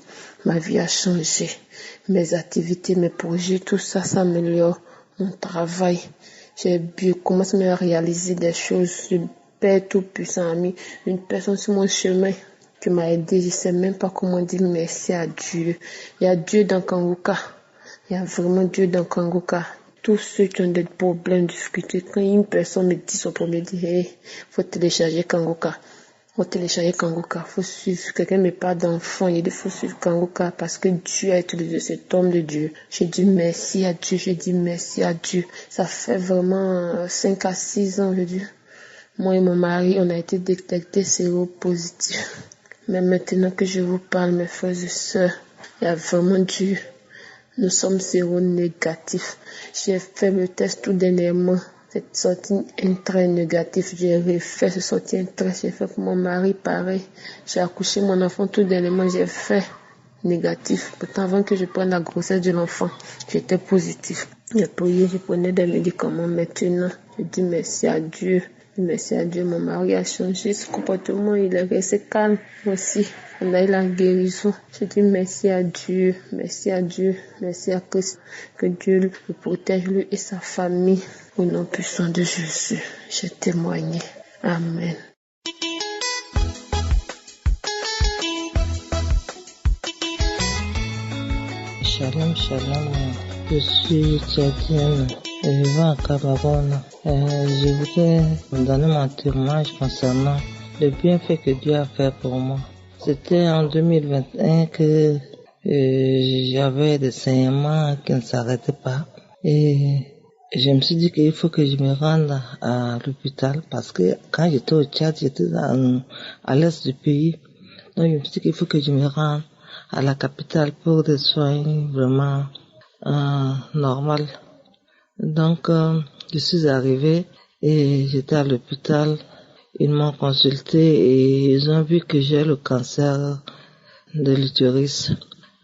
Mes activités, mes projets, tout ça s'améliore. Mon travail, j'ai commencé à réaliser des choses. Le Père Tout-Puissant a mis une personne sur mon chemin qui m'a aidé. Je sais même pas comment dire merci à Dieu. Il y a Dieu dans Kanguka. Il y a vraiment Dieu dans Kanguka. Tous ceux qui ont des problèmes, des difficultés, quand une personne me dit son problème, me dit, hey, faut télécharger Kanguka. Faut suivre. Quelqu'un me parle d'enfant, il dit, faut suivre Kanguka parce que Dieu a utilisé cet homme de Dieu. J'ai dit merci à Dieu. Ça fait vraiment 5 à 6 ans, je dis. Moi et mon mari, on a été détectés séropositifs. Mais maintenant que je vous parle, mes frères et sœurs, il y a vraiment Dieu. Nous sommes séronégatifs. J'ai fait le test tout dernièrement. C'est sorti un trait négatif. J'ai refait, c'est sorti un trait. J'ai fait pour mon mari pareil. J'ai accouché mon enfant tout dernièrement. J'ai fait négatif. Pourtant, avant que je prenne la grossesse de l'enfant, j'étais positif. J'ai prié, je prenais des médicaments. Maintenant, je dis merci à Dieu. Mon mari a changé son comportement, il est resté calme aussi. On a eu la guérison. Je dis merci à Dieu, merci à Christ. Que Dieu le protège, lui et sa famille. Au nom puissant de Jésus, j'ai témoigné. Amen. Shalom, je suis tchadienne, vivant à Cameroun. Je voudrais donner mon témoignage concernant le bienfait que Dieu a fait pour moi. C'était en 2021 que j'avais des saignements qui ne s'arrêtaient pas. Et je me suis dit qu'il faut que je me rende à l'hôpital parce que quand j'étais au Tchad, j'étais à l'est du pays. Donc je me suis dit qu'il faut que je me rende à la capitale pour des soins vraiment normaux. Donc je suis arrivée et j'étais à l'hôpital. Ils m'ont consulté et ils ont vu que j'ai le cancer de l'utérus.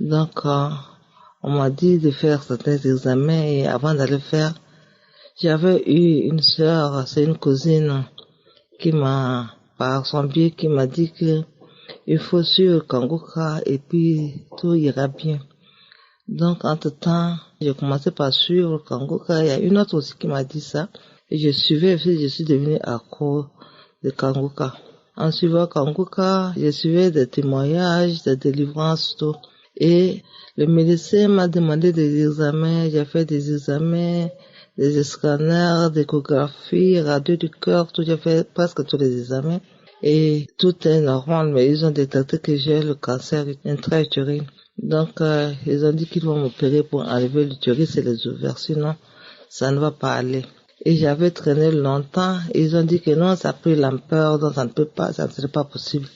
Donc on m'a dit de faire certains examens et avant d'aller faire, j'avais eu une sœur, c'est une cousine qui m'a, par son biais, qui m'a dit que il faut suivre Kanguka et puis tout ira bien. Donc entre-temps, j'ai commencé par suivre Kanguka. Il y a une autre aussi qui m'a dit ça. Et je suivais, je suis devenue accro de Kanguka. En suivant Kanguka, je suivais des témoignages, des délivrances, tout. Et le médecin m'a demandé des examens. J'ai fait des examens, des scanners, des échographies, radio du cœur, tout. J'ai fait presque tous les examens. Et tout est normal, mais ils ont détecté que j'ai le cancer intra-utérine. Donc, ils ont dit qu'ils vont m'opérer pour enlever l'utérus et les ovaires, sinon ça ne va pas aller. Et j'avais traîné longtemps, et ils ont dit que non, ça a pris l'ampleur, donc ça ne peut pas, ça ne serait pas possible.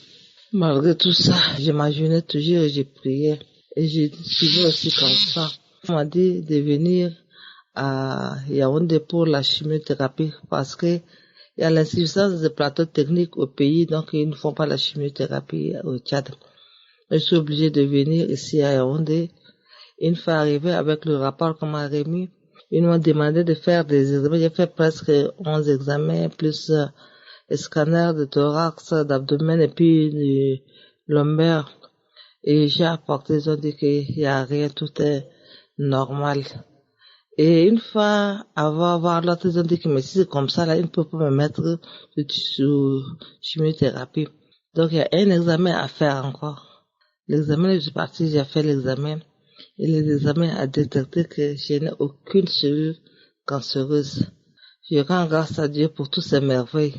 Malgré tout ça, je m'imaginais toujours et j'ai prié. Et j'ai suivi aussi comme ça. On m'a dit de venir à Yaoundé pour la chimiothérapie parce que il y a l'insuffisance de plateaux techniques au pays, donc ils ne font pas la chimiothérapie au Tchad. Je suis obligée de venir ici à Yaoundé. Une fois arrivé avec le rapport qu'on m'a remis, ils m'ont demandé de faire des examens. J'ai fait presque 11 examens, plus scanner de thorax, d'abdomen et puis de lombaire. Et j'ai apporté, ils ont dit qu'il n'y a rien, tout est normal. Et une fois avant voir l'autre, ils ont dit que mais si c'est comme ça, là, ils ne peuvent pas me mettre sous chimiothérapie. Donc il y a un examen à faire encore. L'examen, je suis partie, j'ai fait l'examen. Et l'examen a détecté que je n'ai aucune cellule cancéreuse. Je rends grâce à Dieu pour toutes ces merveilles.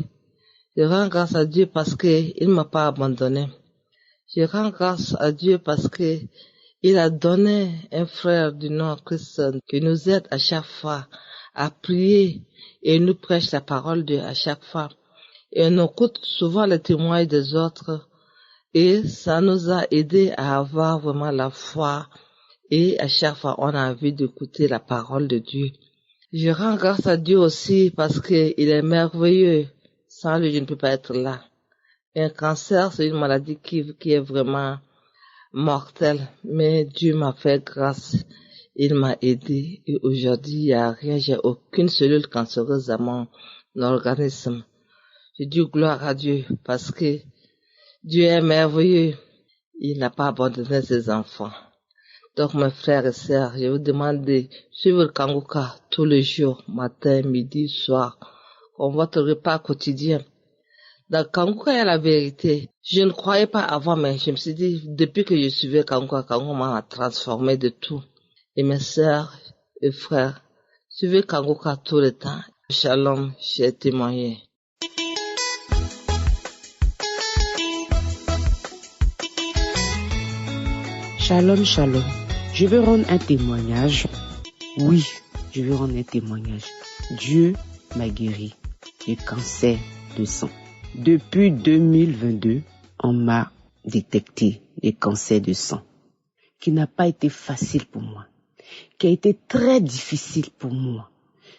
Je rends grâce à Dieu parce qu'il ne m'a pas abandonné. Je rends grâce à Dieu parce que il a donné un frère du nom Christ qui nous aide à chaque fois à prier et nous prêche la parole de Dieu à chaque fois. Et on écoute souvent les témoignages des autres et ça nous a aidé à avoir vraiment la foi et à chaque fois on a envie d'écouter la parole de Dieu. Je rends grâce à Dieu aussi parce que il est merveilleux. Sans lui, je ne peux pas être là. Un cancer, c'est une maladie qui est vraiment mortelle, mais Dieu m'a fait grâce. Il m'a aidé et aujourd'hui, il n'y a rien, j'ai aucune cellule cancéreuse dans mon organisme. Je dis gloire à Dieu parce que Dieu est merveilleux. Il n'a pas abandonné ses enfants. Donc, mes frères et sœurs, je vous demande de suivre le Kanguka tous les jours, matin, midi, soir, comme votre repas quotidien. Dans Kanguka, il y a la vérité. Je ne croyais pas avant, mais je me suis dit, depuis que je suivais Kanguka, Kanguka m'a transformé de tout. Et mes sœurs et frères, suivez Kanguka tout le temps. Shalom, j'ai témoigné. Shalom, shalom. Je veux rendre un témoignage. Oui, je veux rendre un témoignage. Dieu m'a guéri du cancer de sang. Depuis 2022, on m'a détecté le cancer de sang, qui n'a pas été facile pour moi, qui a été très difficile pour moi.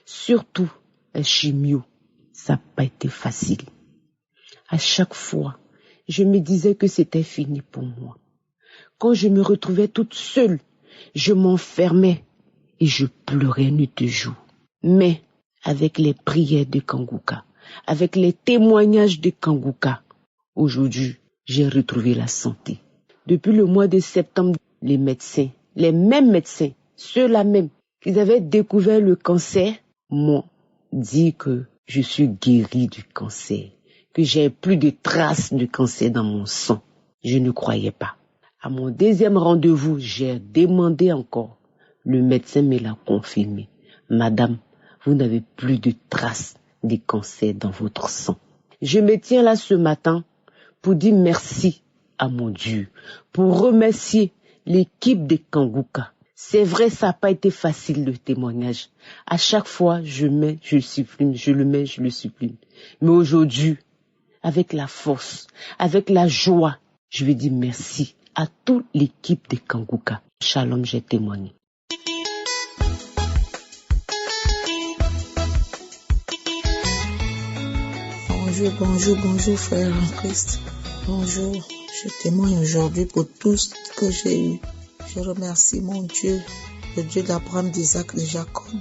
Surtout la chimio, ça n'a pas été facile. À chaque fois, je me disais que c'était fini pour moi. Quand je me retrouvais toute seule, je m'enfermais et je pleurais nuit et jour. Mais avec les prières de Kanguka, avec les témoignages de Kanguka, aujourd'hui, j'ai retrouvé la santé. Depuis le mois de septembre, les médecins, les mêmes médecins, ceux-là même, qui avaient découvert le cancer, m'ont dit que je suis guérie du cancer, que j'ai plus de traces de cancer dans mon sang. Je ne croyais pas. À mon deuxième rendez-vous, j'ai demandé encore. Le médecin me l'a confirmé. Madame, vous n'avez plus de traces de cancer dans votre sang. Je me tiens là ce matin pour dire merci à mon Dieu, pour remercier l'équipe de Kanguka. C'est vrai, ça n'a pas été facile le témoignage. À chaque fois, je le supprime, je le supprime. Mais aujourd'hui, avec la force, avec la joie, je vais dire merci à toute l'équipe de Kanguka. Shalom, j'ai témoigné. Bonjour frère en Christ. Bonjour, je témoigne aujourd'hui pour tout ce que j'ai eu. Je remercie mon Dieu, le Dieu d'Abraham, d'Isaac, de Jacob.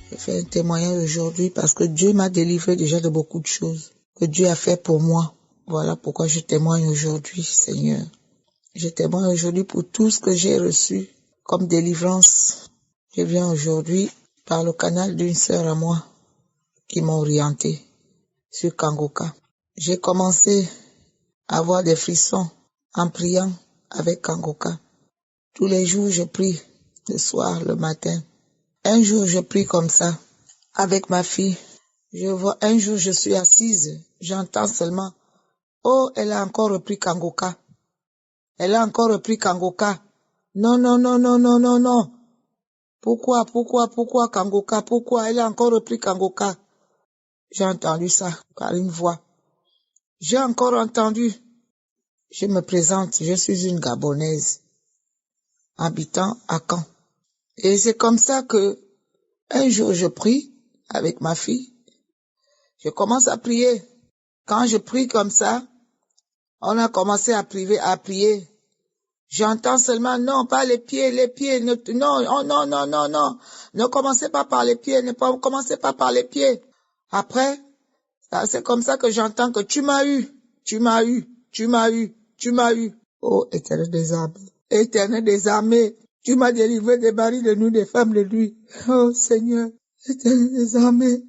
J'ai fait un témoignage aujourd'hui parce que Dieu m'a délivré déjà de beaucoup de choses que Dieu a fait pour moi. Voilà pourquoi je témoigne aujourd'hui, Seigneur. Je témoigne aujourd'hui pour tout ce que j'ai reçu comme délivrance. Je viens aujourd'hui par le canal d'une sœur à moi qui m'a orienté sur Kanguka. J'ai commencé à avoir des frissons en priant avec Kanguka. Tous les jours, je prie, le soir, le matin. Un jour, je prie comme ça, avec ma fille. Un jour, je suis assise, j'entends seulement, oh, elle a encore repris Kanguka. Elle a encore repris Kanguka. Non. Pourquoi Kanguka? Pourquoi elle a encore repris Kanguka? J'ai entendu ça par une voix. J'ai encore entendu. Je me présente, je suis une Gabonaise, habitant à Caen. Et c'est comme ça que Un jour, je prie avec ma fille. Je commence à prier. Quand je prie comme ça, on a commencé à prier. J'entends seulement, non, pas les pieds, non, oh, non. Ne commencez pas par les pieds, commencez pas par les pieds. Après, c'est comme ça que j'entends que tu m'as eu. Oh, Éternel des armées, tu m'as délivré des maris de nous, des femmes de lui. Oh, Seigneur, Éternel des armées.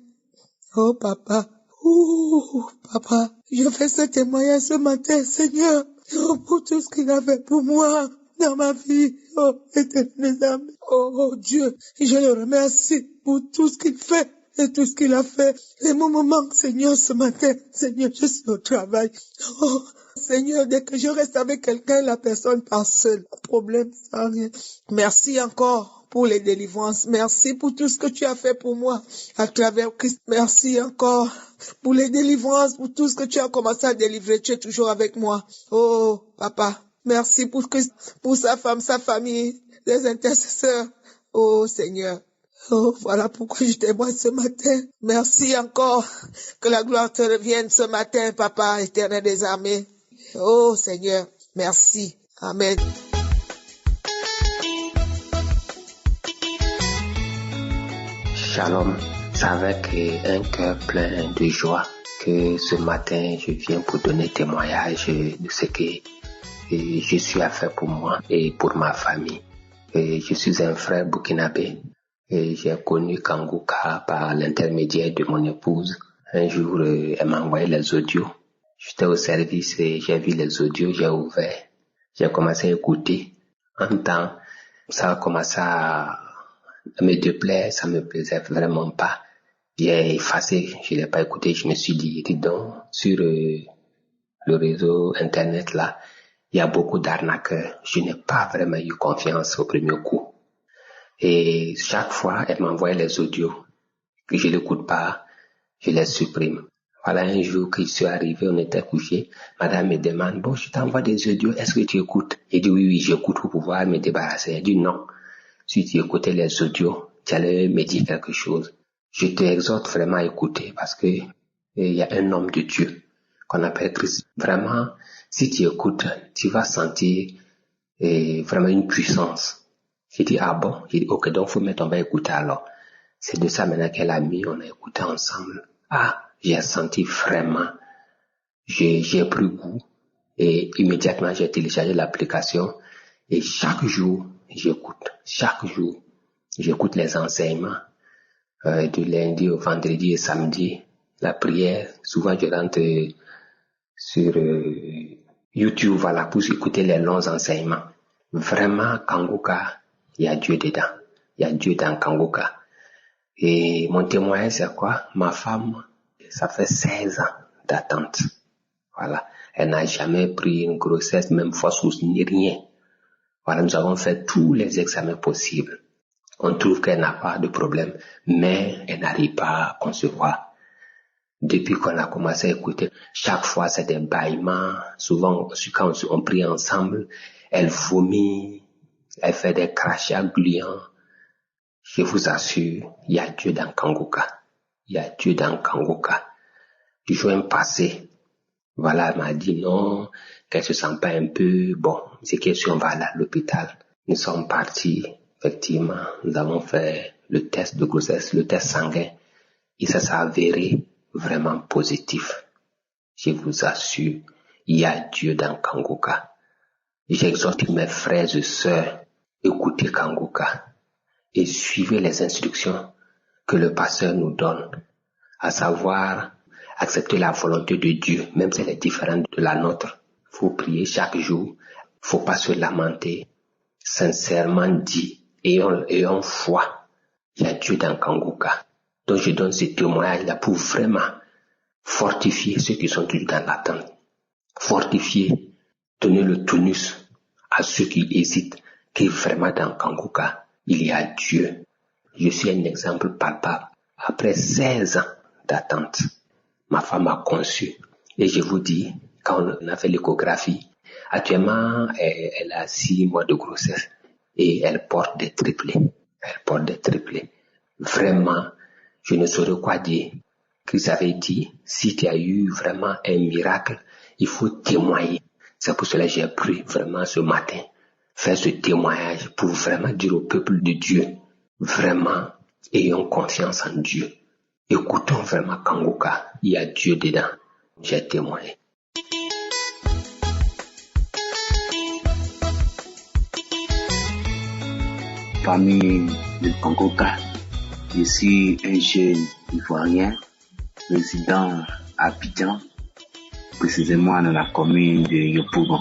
Oh, papa. Oh, papa, je fais ce témoignage ce matin, Seigneur, pour tout ce qu'il a fait pour moi dans ma vie. Oh, Éternel des armées. Oh, Dieu, je le remercie pour tout ce qu'il fait et tout ce qu'il a fait. Les mots me manquent, Seigneur, ce matin. Seigneur, je suis au travail. Oh, Seigneur, dès que je reste avec quelqu'un, la personne part seule. Problème, sans rien. Merci encore pour les délivrances. Merci pour tout ce que tu as fait pour moi à travers Christ. Merci encore pour les délivrances, pour tout ce que tu as commencé à délivrer. Tu es toujours avec moi. Oh, papa, merci pour Christ, pour sa femme, sa famille, les intercesseurs. Oh, Seigneur. Oh, voilà pourquoi je témoigne ce matin. Merci encore. Que la gloire te revienne ce matin, papa, Éternel des armées. Oh, Seigneur, merci. Amen. Shalom, c'est avec un cœur plein de joie que ce matin je viens pour donner témoignage de ce que je suis à faire pour moi et pour ma famille. Je suis un frère burkinabé et j'ai connu Kanguka par l'intermédiaire de mon épouse. Un jour, elle m'a envoyé les audios. J'étais au service et j'ai vu les audios, j'ai ouvert. J'ai commencé à écouter. En même temps, ça a commencé à me déplaire, ça me plaisait vraiment pas. J'ai effacé, je l'ai pas écouté, je me suis dit donc, sur le réseau internet là, il y a beaucoup d'arnaqueurs. Je n'ai pas vraiment eu confiance au premier coup. Et chaque fois, elle m'envoie les audios, que je l'écoute pas, je les supprime. Voilà, un jour que je suis arrivé, on était couché, madame me demande, bon, je t'envoie des audios, est-ce que tu écoutes? J'ai dit oui, j'écoute pour pouvoir me débarrasser. Elle dit non. Si tu écoutais les audios, tu allais me dire quelque chose. Je t'exhorte vraiment à écouter parce que il y a un homme de Dieu qu'on appelle Christ. Vraiment, si tu écoutes, tu vas sentir vraiment une puissance. J'ai dit ah bon? J'ai dit ok, donc faut mettre, on va écouter alors. C'est de ça maintenant qu'elle a mis, on a écouté ensemble. Ah, j'ai senti vraiment, j'ai pris goût et immédiatement j'ai téléchargé l'application et chaque jour, j'écoute les enseignements du lundi au vendredi et samedi. La prière, souvent je rentre sur YouTube, voilà, pour écouter les longs enseignements. Vraiment, Kanguka, il y a Dieu dedans. Il y a Dieu dans Kanguka. Et mon témoignage, c'est quoi? Ma femme, ça fait 16 ans d'attente. Voilà. Elle n'a jamais pris une grossesse, même fausse ni rien. Voilà, nous avons fait tous les examens possibles. On trouve qu'elle n'a pas de problème, mais elle n'arrive pas à concevoir. Depuis qu'on a commencé à écouter, chaque fois c'est des bâillements. Souvent, quand on prie ensemble, elle vomit, elle fait des crachats gluants. Je vous assure, il y a Dieu dans Kanguka. Il y a Dieu dans Kanguka. Du jour passé, voilà, elle m'a dit non, qu'elle se sent pas un peu bon. C'est question, on va aller à l'hôpital. Nous sommes partis, effectivement, nous avons fait le test de grossesse, le test sanguin, et ça s'est avéré vraiment positif. Je vous assure, il y a Dieu dans Kanguka. J'exhorte mes frères et sœurs, écoutez Kanguka et suivez les instructions que le pasteur nous donne, à savoir accepter la volonté de Dieu, même si elle est différente de la nôtre. Faut prier chaque jour, faut pas se lamenter, sincèrement dit, ayons foi. Il y a Dieu dans Kanguka. Donc je donne ce témoignage-là pour vraiment fortifier ceux qui sont toujours dans l'attente. Fortifier, donner le tonus à ceux qui hésitent, que vraiment dans Kanguka, il y a Dieu. Je suis un exemple palpable. Après 16 ans d'attente, ma femme a conçu. Et je vous dis, quand on a fait l'échographie, actuellement, elle a 6 mois de grossesse et elle porte des triplés. Vraiment, je ne saurais quoi dire. Christ avait dit, si tu as eu vraiment un miracle, il faut témoigner. C'est pour cela que j'ai pris vraiment ce matin, faire ce témoignage pour vraiment dire au peuple de Dieu, vraiment, ayons confiance en Dieu. Écoutons vraiment Kangoka, il y a Dieu dedans. J'ai témoigné. Famille de Kangoka, je suis un jeune Ivoirien, résident à Abidjan, précisément dans la commune de Yopougon.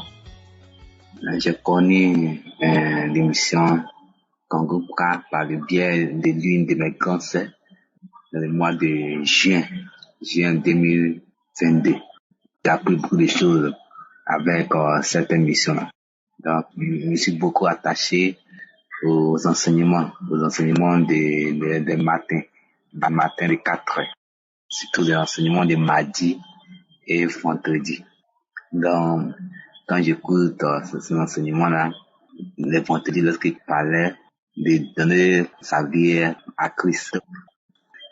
J'ai connu l'émission Kangoka par le biais de l'une de mes grandes sœurs dans le mois de juin 2022. J'ai appris beaucoup de choses avec cette émission-là. Donc, je me suis beaucoup attaché aux enseignements des matins, le matin de 4 heures, surtout les enseignements de mardi et vendredi. Donc, quand j'écoute ces enseignements-là, les vendredis, lorsqu'il parlait de donner sa vie à Christ,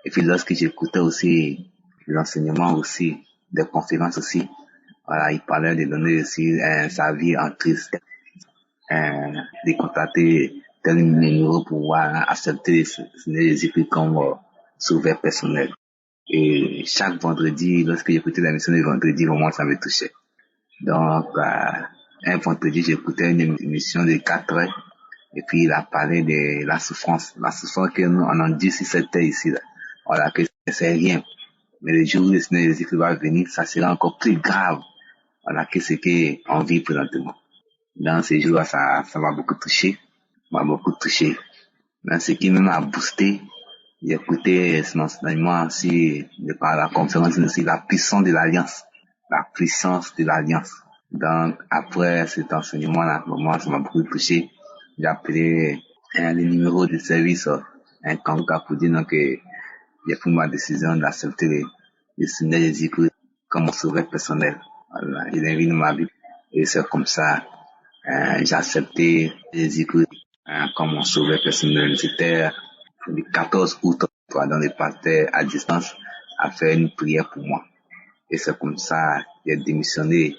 et puis lorsque j'écoutais aussi les enseignements aussi, des conférences aussi, voilà, il parlait de donner aussi sa vie en Christ, de contacter tel numéro pour pouvoir accepter le Seigneur Jésus-Christ comme sauveur personnel. Et chaque vendredi, lorsque j'écoutais la mission de vendredi, vraiment ça me touchait. Donc, un vendredi, j'écoutais une émission de 4 heures, et puis il a parlé de la souffrance que nous on en dit sur cette terre ici, là. Voilà, que c'est rien. Mais le jour où le Seigneur Jésus-Christ va venir, ça sera encore plus grave. Voilà, que ce qu'on vit présentement. Dans ces jours-là, ça m'a beaucoup touché. Dans ce qui m'a boosté, j'ai écouté son enseignement aussi, par la conférence aussi, la puissance de l'alliance. Donc, après cet enseignement-là, moi, ça m'a beaucoup touché. J'ai appelé le numéro de service, un Kangoka pour dire donc que j'ai pris ma décision d'accepter le Seigneur Jésus-Christ comme mon sauveur personnel. Voilà, il est venu dans ma vie. Et c'est comme ça, j'ai accepté Jésus-Christ comme mon sauveur personnel. C'était le 14 août, dans le pasteur à distance a fait une prière pour moi. Et c'est comme ça, j'ai démissionné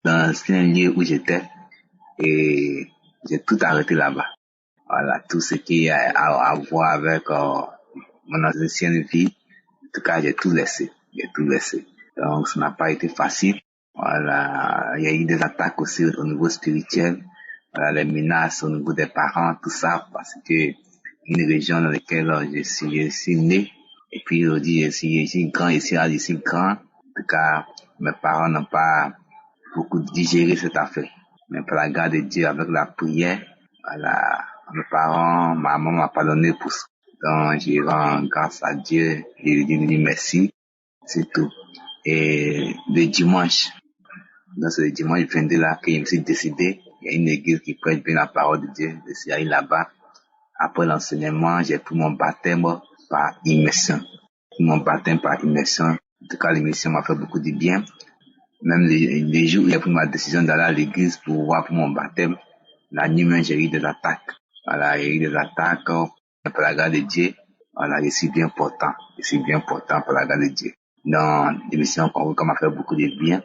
dans un lieu où j'étais et j'ai tout arrêté là-bas. Voilà, tout ce qui a à voir avec mon ancienne vie, en tout cas, j'ai tout laissé. Donc, ça n'a pas été facile. Voilà, il y a eu des attaques aussi au niveau spirituel, voilà, les menaces au niveau des parents, tout ça, parce que une région dans laquelle je suis né, et puis je dis, je suis grand ici. En tout cas, mes parents n'ont pas beaucoup digéré cette affaire. Mais par la grâce de Dieu, avec la prière, voilà, mes parents, ma maman m'a pardonné pour ça. Donc, je rends grâce à Dieu et je lui dis merci, c'est tout. Et le dimanche, dans ce dimanche 22 là, que je me suis décidé, il y a une église qui prête bien la parole de Dieu, je suis allé là-bas. Après l'enseignement, j'ai pris mon baptême par immersion. En tout cas, l'immersion m'a fait beaucoup de bien. Même les jours où j'ai pris ma décision d'aller à l'église pour voir pour mon baptême, la nuit même, j'ai eu des attaques. Voilà, il y a eu des attaques par la grâce de Dieu. Voilà, je suis bien portant par la grâce de Dieu. Dans l'émission Kangoka m'a fait beaucoup de bien.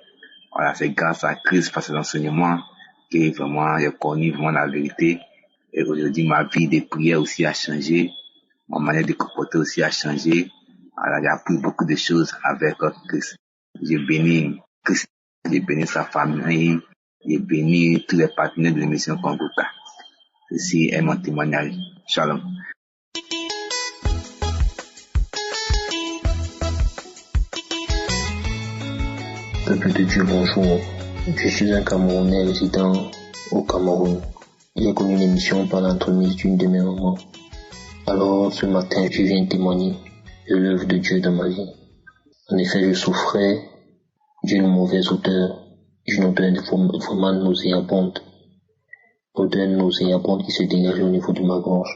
Voilà, c'est grâce à Christ, par ses enseignements, que vraiment, j'ai connu vraiment la vérité. Et aujourd'hui, ma vie de prière aussi a changé. Ma manière de comporter aussi a changé. Voilà, j'ai appris beaucoup de choses avec Christ. J'ai béni Christ, j'ai béni sa famille, j'ai béni tous les partenaires de l'émission Kangoka. Ceci est mon témoignage. Shalom. Peuple de Dieu, bonjour. Je suis un Camerounais résident au Cameroun. J'ai connu l'émission par l'entremise d'une de mes mamans. Alors, ce matin, je viens témoigner de l'œuvre de Dieu dans ma vie. En effet, je souffrais d'une mauvaise odeur, une odeur vraiment nauséabonde. Odeur nauséabonde qui se dégageait au niveau de ma gorge.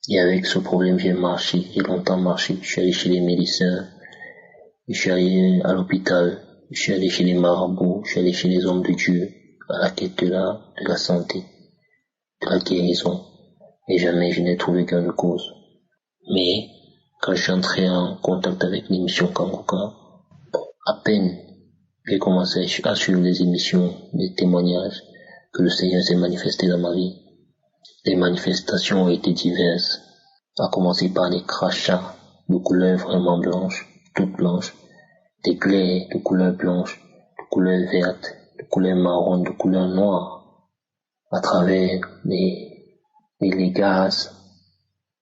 Et avec ce problème, j'ai longtemps marché. Je suis allé chez les médecins, je suis allé à l'hôpital, je suis allé chez les marabouts, je suis allé chez les hommes de Dieu, à la quête de la santé, de la guérison. Et jamais je n'ai trouvé gain de cause. Mais quand je suis entré en contact avec l'émission Kangoka, à peine j'ai commencé à suivre les émissions, les témoignages, que le Seigneur s'est manifesté dans ma vie. Les manifestations ont été diverses, à commencer par des crachats de couleur vraiment blanche, toutes blanches, des glaives de couleur blanche, de couleur verte, de couleur marron, de couleur noire, à travers les gaz.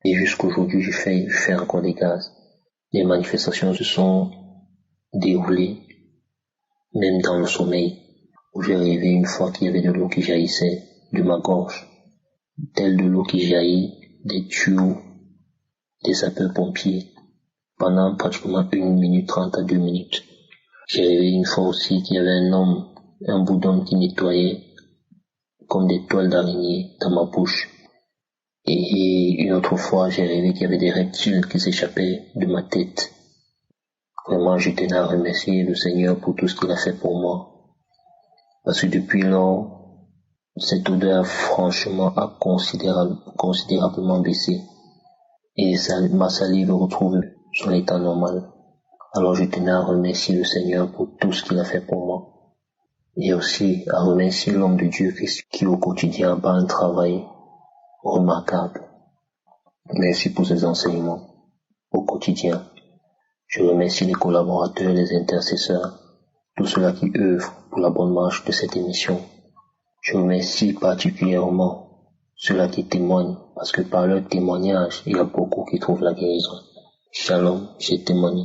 Et jusqu'aujourd'hui, je fais encore des gaz. Les manifestations se sont déroulées, même dans le sommeil, où j'ai rêvé une fois qu'il y avait de l'eau qui jaillissait de ma gorge, telle de l'eau qui jaillit des tuyaux des sapeurs-pompiers pendant pratiquement 1 minute 30 à 2 minutes. J'ai rêvé une fois aussi qu'il y avait un bout d'homme qui nettoyait comme des toiles d'araignée dans ma bouche. Et une autre fois, j'ai rêvé qu'il y avait des reptiles qui s'échappaient de ma tête. Vraiment, je tenais à remercier le Seigneur pour tout ce qu'il a fait pour moi. Parce que depuis lors, cette odeur, franchement, a considérablement baissé. Et ma salive retrouve son état normal. Alors je tenais à remercier le Seigneur pour tout ce qu'il a fait pour moi. Et aussi à remercier l'homme de Dieu qui au quotidien bat un travail remarquable. Merci pour ces enseignements au quotidien. Je remercie les collaborateurs, les intercesseurs, tous ceux-là qui œuvrent pour la bonne marche de cette émission. Je remercie particulièrement ceux-là qui témoignent, parce que par leur témoignage, il y a beaucoup qui trouvent la guérison. Shalom, j'ai témoigné.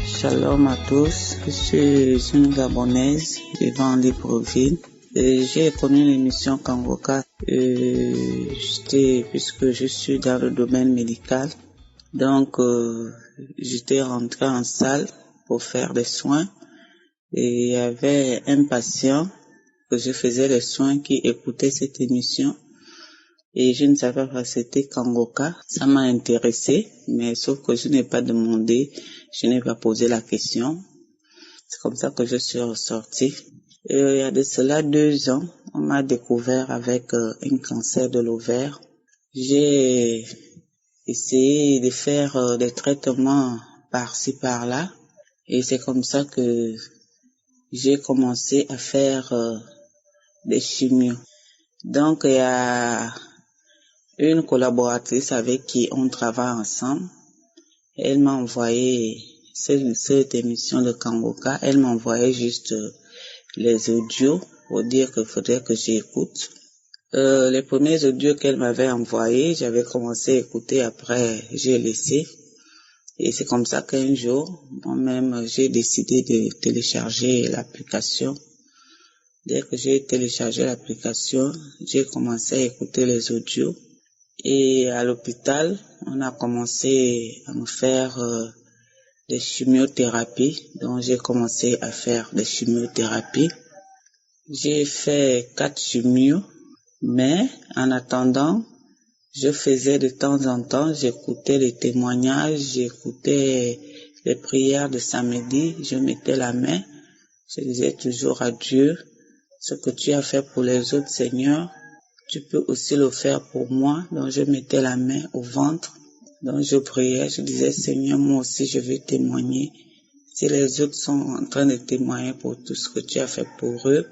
Shalom à tous, je suis une Gabonaise vivant en Libreville. J'ai connu l'émission Kangoka puisque je suis dans le domaine médical. Donc, j'étais rentré en salle pour faire des soins et il y avait un patient que je faisais les soins qui écoutait cette émission et je ne savais pas c'était Kangoka. Ça m'a intéressé, mais sauf que je n'ai pas demandé, je n'ai pas posé la question. C'est comme ça que je suis ressortie. Et il y a de cela 2 ans, on m'a découvert avec un cancer de l'ovaire. J'ai essayé de faire des traitements par-ci par-là et c'est comme ça que j'ai commencé à faire des chimios. Donc il y a une collaboratrice avec qui on travaille ensemble. Elle m'a envoyé cette émission de Kangoka. Elle m'a envoyé juste les audios pour dire qu'il faudrait que j'écoute. Les premiers audios qu'elle m'avait envoyés, j'avais commencé à écouter, après j'ai laissé. Et c'est comme ça qu'un jour, moi-même, j'ai décidé de télécharger l'application. Dès que j'ai téléchargé l'application, j'ai commencé à écouter les audios. Et à l'hôpital, on a commencé à me faire des chimiothérapies. Donc j'ai commencé à faire des chimiothérapies. J'ai fait 4 chimios, mais en attendant, je faisais de temps en temps, j'écoutais les témoignages, j'écoutais les prières de samedi, je mettais la main, je disais toujours à Dieu, ce que tu as fait pour les autres, Seigneur, tu peux aussi le faire pour moi. Donc je mettais la main au ventre, donc je priais, je disais, Seigneur, moi aussi je vais témoigner. Si les autres sont en train de témoigner pour tout ce que tu as fait pour eux,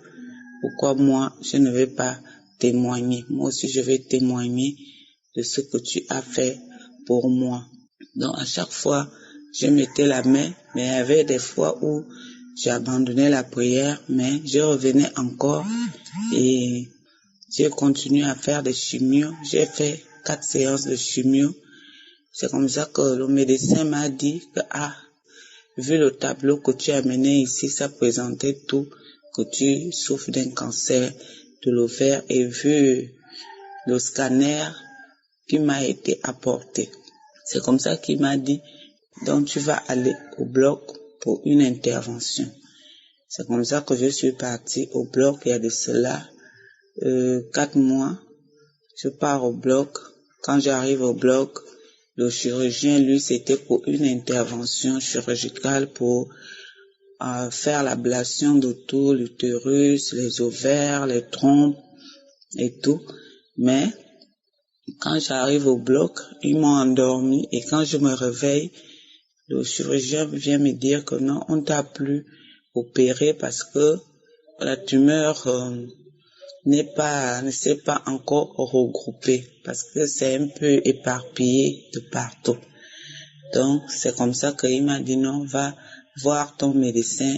pourquoi moi je ne vais pas témoigner? Moi aussi je vais témoigner de ce que tu as fait pour moi. Donc à chaque fois, je mettais la main, mais il y avait des fois où j'abandonnais la prière, mais je revenais encore et j'ai continué à faire des chimios. J'ai fait 4 séances de chimio. C'est comme ça que le médecin m'a dit que, vu le tableau que tu as mené ici, ça présentait tout, que tu souffres d'un cancer de l'ovaire, et vu le scanner qui m'a été apporté. C'est comme ça qu'il m'a dit, donc tu vas aller au bloc pour une intervention. C'est comme ça que je suis partie au bloc. Il y a de cela 4 mois. Je pars au bloc. Quand j'arrive au bloc, le chirurgien, lui, c'était pour une intervention chirurgicale pour faire l'ablation de tout, l'utérus, les ovaires, les trompes et tout. Mais quand j'arrive au bloc, ils m'ont endormi et quand je me réveille, le chirurgien vient me dire que non, on t'a plus opéré parce que la tumeur ne s'est pas encore regroupée parce que c'est un peu éparpillé de partout. Donc, c'est comme ça qu'il m'a dit non, va voir ton médecin,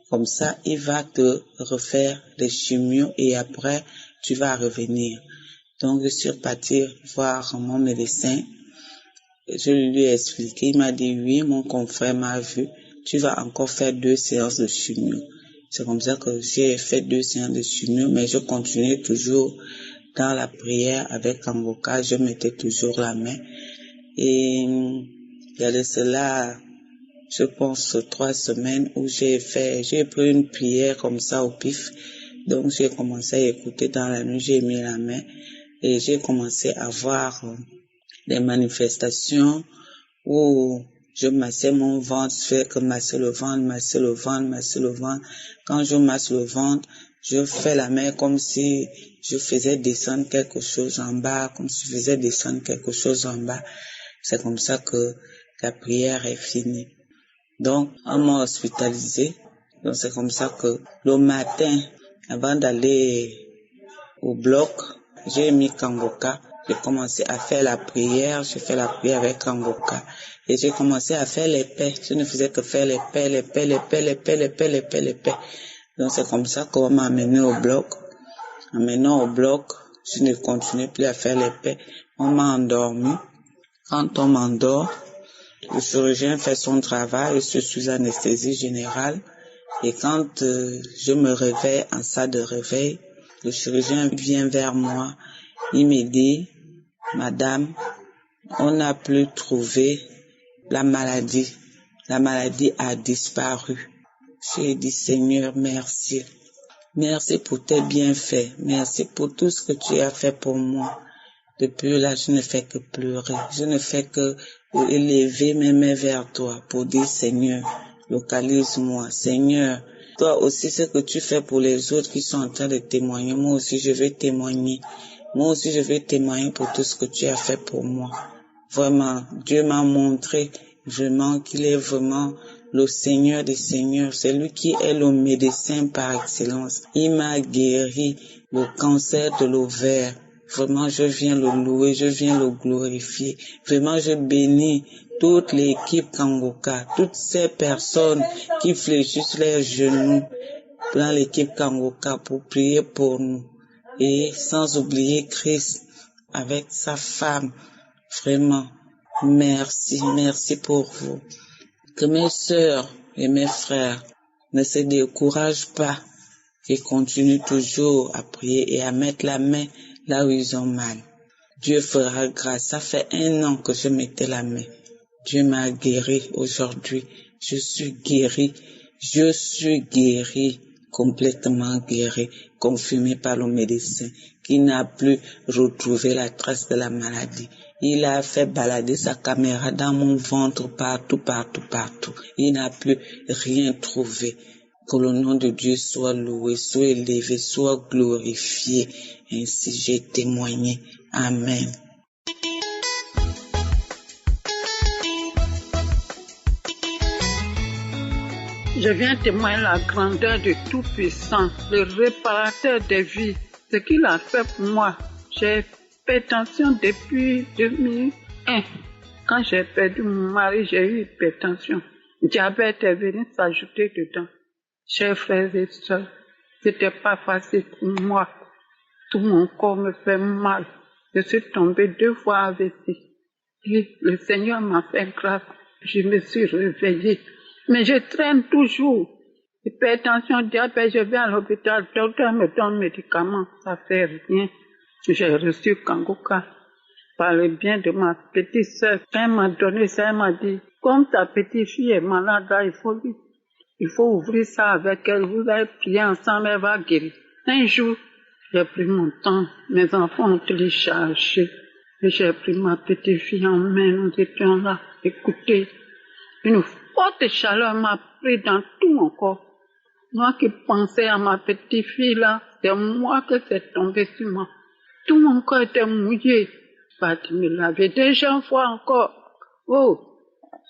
comme ça, il va te refaire les chimios et après, tu vas revenir. Donc, je suis partie voir mon médecin. Je lui ai expliqué, il m'a dit oui, mon confrère m'a vu, tu vas encore faire 2 séances de chimio. C'est comme ça que j'ai fait 2 séances de chimio, mais je continuais toujours dans la prière avec Kangoka, je mettais toujours la main. Et il y a de cela, je pense, 3 semaines où j'ai pris une prière comme ça au pif. Donc j'ai commencé à écouter dans la nuit, j'ai mis la main et j'ai commencé à voir des manifestations où je massais mon ventre, je fais que masser le ventre. Quand je masse le ventre, je fais la main comme si je faisais descendre quelque chose en bas, C'est comme ça que la prière est finie. Donc, on m'a hospitalisé. Donc, c'est comme ça que le matin, avant d'aller au bloc, j'ai mis Kangoka. J'ai commencé à faire la prière. J'ai fait la prière avec Kangoka. Et j'ai commencé à faire les paix. Je ne faisais que faire les paix. Donc, c'est comme ça qu'on m'a amené au bloc. En menant au bloc, je ne continuais plus à faire les paix. On m'a endormi. Quand on m'endort, le chirurgien fait son travail, je suis sous anesthésie générale. Et quand je me réveille en salle de réveil, le chirurgien vient vers moi. Il me dit, Madame, on n'a plus trouvé la maladie. La maladie a disparu. J'ai dit, Seigneur, merci. Merci pour tes bienfaits. Merci pour tout ce que tu as fait pour moi. Depuis là, je ne fais que pleurer. Je ne fais que élever mes mains vers toi pour dire, Seigneur, localise-moi. Seigneur, toi aussi, ce que tu fais pour les autres qui sont en train de témoigner, moi aussi, je vais témoigner. Moi aussi, je vais témoigner pour tout ce que tu as fait pour moi. Vraiment, Dieu m'a montré vraiment qu'il est vraiment le Seigneur des Seigneurs. C'est lui qui est le médecin par excellence. Il m'a guéri le cancer de l'ovaire. Vraiment, je viens le louer, je viens le glorifier. Vraiment, je bénis toute l'équipe Kangoka, toutes ces personnes qui fléchissent leurs genoux dans l'équipe Kangoka pour prier pour nous. Et sans oublier Christ avec sa femme. Vraiment, merci pour vous. Que mes sœurs et mes frères ne se découragent pas et continuent toujours à prier et à mettre la main là où ils ont mal. Dieu fera grâce. Ça fait 1 an que je mettais la main. Dieu m'a guéri aujourd'hui. Je suis guéri, complètement guéri, confirmé par le médecin qui n'a plus retrouvé la trace de la maladie. Il a fait balader sa caméra dans mon ventre partout. Il n'a plus rien trouvé. Que le nom de Dieu soit loué, soit élevé, soit glorifié. Ainsi j'ai témoigné. Amen. Je viens témoigner la grandeur du Tout-Puissant, le réparateur des vies, ce qu'il a fait pour moi. J'ai hypertension depuis 2001. Quand j'ai perdu mon mari, j'ai eu hypertension. Diabète est venu s'ajouter dedans. Chers frères et sœurs, c'était pas facile pour moi. Tout mon corps me fait mal. Je suis tombée 2 fois avec lui. Et le Seigneur m'a fait grâce. Je me suis réveillée. Mais je traîne toujours. Hypertension, diabète, je vais à l'hôpital, le docteur me donne médicaments, ça fait rien. J'ai reçu Kangoka par le bien de ma petite sœur. Elle m'a donné ça, elle m'a dit, comme ta petite fille est malade, là, il faut ouvrir ça avec elle, vous allez prier ensemble, elle va guérir. Un jour, j'ai pris mon temps, mes enfants ont téléchargé, et j'ai pris ma petite fille en main, nous étions là, écoutez. Une forte chaleur m'a pris dans tout mon corps. Moi qui pensais à ma petite fille là, c'est moi que c'est tombé sur moi. Tout mon corps était mouillé. Pas de me laver. Déjà fois encore. Oh,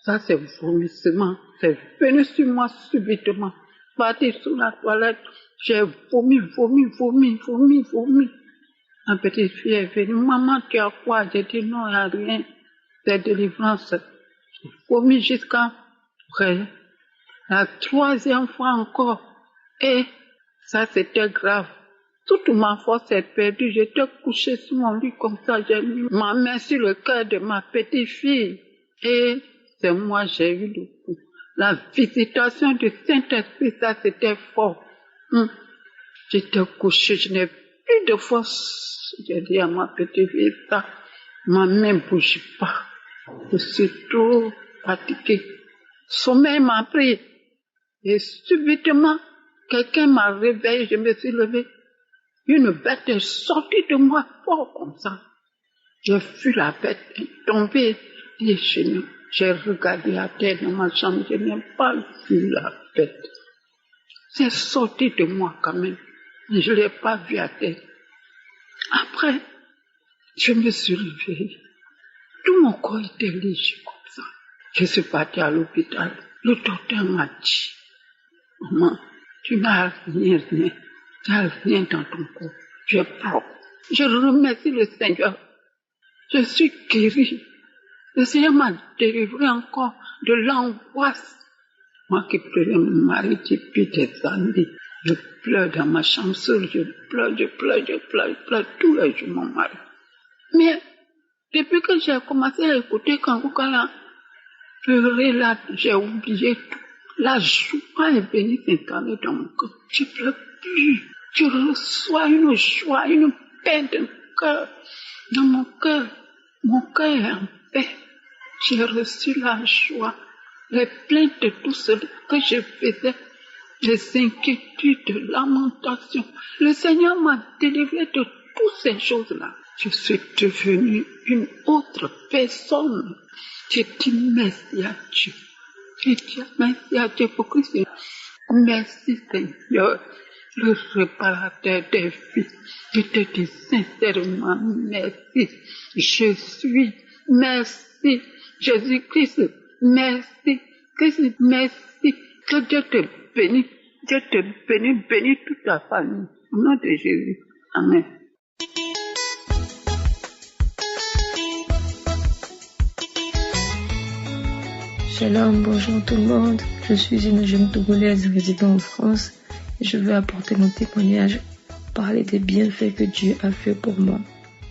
ça c'est vomissement. C'est venu sur moi subitement. Parti sous la toilette. J'ai vomi. Ma petite fille est venue. Maman, tu as quoi? J'ai dit non, il n'y a rien. C'est délivrance. J'ai vomi jusqu'à la troisième fois encore. Et ça, c'était grave. Toute ma force est perdue. J'étais couchée sur mon lit comme ça. J'ai mis ma main sur le cœur de ma petite fille. Et c'est moi, j'ai eu le coup. La visitation du Saint-Esprit, ça, c'était fort. J'étais couchée, je n'ai plus de force. J'ai dit à ma petite fille, ça, ma main ne bouge pas. Je suis trop fatiguée. Sommeil m'a pris. Et subitement, quelqu'un m'a réveillé, je me suis levée. Une bête est sortie de moi fort comme ça. J'ai vu la bête tomber et j'ai regardé à terre dans ma chambre, je n'ai pas vu la bête. C'est sorti de moi quand même, mais je ne l'ai pas vu à terre. Après, je me suis réveillée. Tout mon corps était léger comme ça. Je suis partie à l'hôpital. Le docteur m'a dit, maman, tu n'as rien. Tu n'as rien dans ton corps. Tu es propre. Je remercie le Seigneur. Je suis guérie. Le Seigneur m'a délivré encore de l'angoisse. Moi qui pleurais mon mari depuis des années. Je pleure dans ma chambre seule. Je pleure tous les jours mon mari. Mais depuis que j'ai commencé à écouter Kanguka là, pleurer là, j'ai oublié tout. La joie est venue s'incarner dans mon cœur. Je ne pleure plus. Je reçois une joie, une paix de cœur. Dans mon cœur est en paix. J'ai reçu la joie. Les plaintes de tout ce que je faisais, les inquiétudes, lamentations. Le Seigneur m'a délivré de toutes ces choses-là. Je suis devenue une autre personne. J'ai dit merci à Dieu. J'ai dit merci à Dieu pour Christ. Merci Seigneur, le réparateur des vies. Je te dis sincèrement merci. Je suis merci. Jésus-Christ, merci. Christ, merci. Que Dieu te bénisse. Dieu te bénisse, bénis toute ta famille. Au nom de Jésus. Amen. Shalom, bonjour tout le monde. Je suis une jeune Togolaise résidant en France et je veux apporter mon témoignage, parler des bienfaits que Dieu a fait pour moi.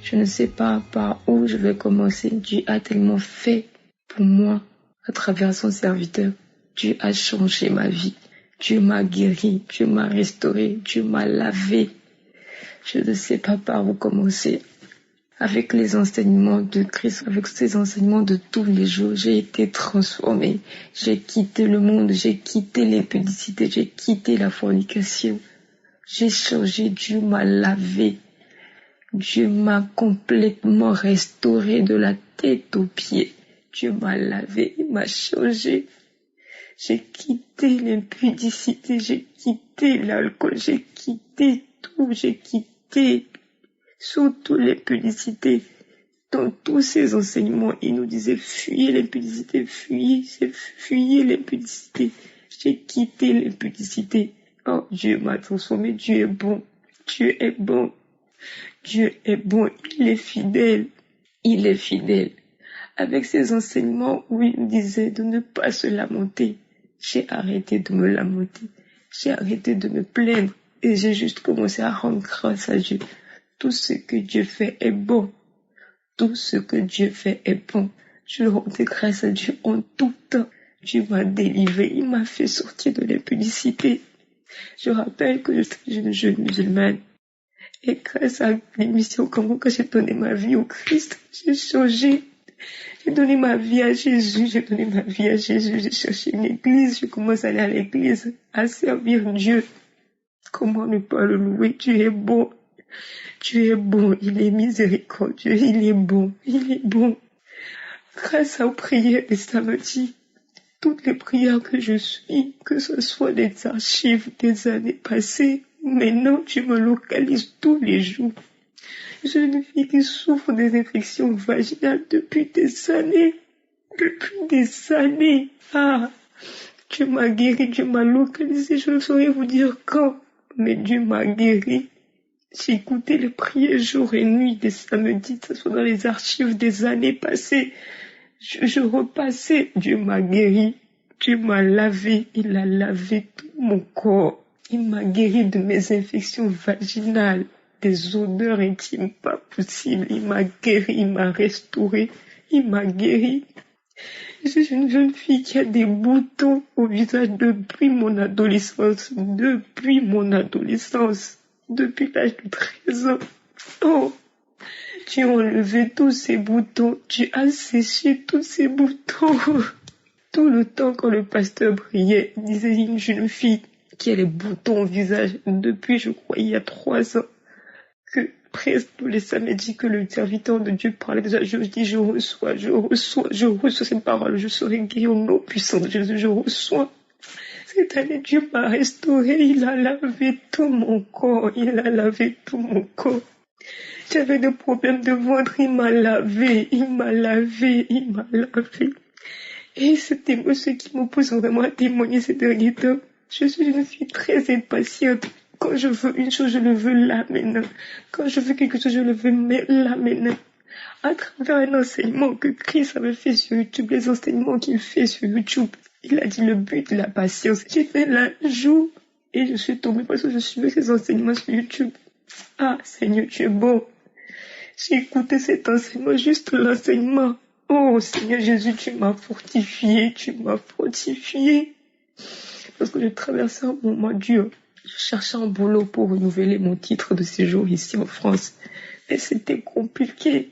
Je ne sais pas par où je vais commencer. Dieu a tellement fait pour moi à travers son serviteur. Dieu a changé ma vie. Dieu m'a guéri, Dieu m'a restauré, Dieu m'a lavé. Je ne sais pas par où commencer. Avec les enseignements de Christ, avec ces enseignements de tous les jours, j'ai été transformée. J'ai quitté le monde, j'ai quitté l'impudicité, j'ai quitté la fornication. J'ai changé, Dieu m'a lavé. Dieu m'a complètement restaurée de la tête aux pieds. Dieu m'a lavé, il m'a changé. J'ai quitté l'impudicité, j'ai quitté l'alcool, j'ai quitté tout, j'ai quitté surtout l'impudicité. Dans tous ces enseignements, il nous disait fuyez l'impudicité, fuyez l'impudicité. J'ai quitté l'impudicité. Oh, Dieu m'a transformé, Dieu est bon, Dieu est bon, Dieu est bon, il est fidèle, il est fidèle. Avec ces enseignements où il nous disait de ne pas se lamenter, j'ai arrêté de me lamenter, j'ai arrêté de me plaindre et j'ai juste commencé à rendre grâce à Dieu. Tout ce que Dieu fait est bon. Tout ce que Dieu fait est bon. Je rendais grâce à Dieu en tout temps. Dieu m'a délivré, il m'a fait sortir de l'impudicité. Je rappelle que je suis une jeune musulmane. Et grâce à l'émission Kanguka, j'ai donné ma vie au Christ. J'ai changé. J'ai donné ma vie à Jésus, j'ai cherché une église, je commence à aller à l'église, à servir Dieu. Comment ne pas le louer? Dieu est bon, il est miséricordieux, il est bon. Grâce aux prières de samedi, toutes les prières que je suis, que ce soit des archives des années passées, maintenant tu me localises tous les jours. Je suis une fille qui souffre des infections vaginales depuis des années. Ah, Dieu m'a guéri, Dieu m'a localisé, je ne saurais vous dire quand, mais Dieu m'a guéri. J'ai écouté les prières jour et nuit des samedis, que ce soit dans les archives des années passées. Je repassais, Dieu m'a guéri, Dieu m'a lavé, il a lavé tout mon corps. Il m'a guéri de mes infections vaginales, des odeurs intimes pas possibles. Il m'a guéri, il m'a restauré, il m'a guéri. Je suis une jeune fille qui a des boutons au visage depuis mon adolescence, depuis l'âge de 13 ans. Oh, tu as enlevé tous ces boutons, tu as séché tous ces boutons. Tout le temps quand le pasteur priait, il disait une jeune fille qui a les boutons au visage depuis, je crois, il y a 3 ans, que presque tous les samedis que le serviteur de Dieu parlait déjà, je dis, je reçois cette parole, je serai guéri au nom puissant de Jésus, je reçois. Cette année, Dieu m'a restauré, il a lavé tout mon corps, J'avais des problèmes de ventre, il m'a lavé. Et c'était ce qui me pousse vraiment à témoigner ces derniers temps. Je suis une fille très impatiente. Quand je veux une chose, je le veux là maintenant. Quand je veux quelque chose, je le veux là maintenant. À travers un enseignement que Chris avait fait sur YouTube, les enseignements qu'il fait sur YouTube, il a dit le but de la patience. J'ai fait là jour et je suis tombée parce que je suivais ces enseignements sur YouTube. Ah, Seigneur, tu es bon. J'ai écouté cet enseignement, juste l'enseignement. Oh, Seigneur Jésus, tu m'as fortifié. Parce que je traversais un moment dur. Je cherchais un boulot pour renouveler mon titre de séjour ici en France. Mais c'était compliqué.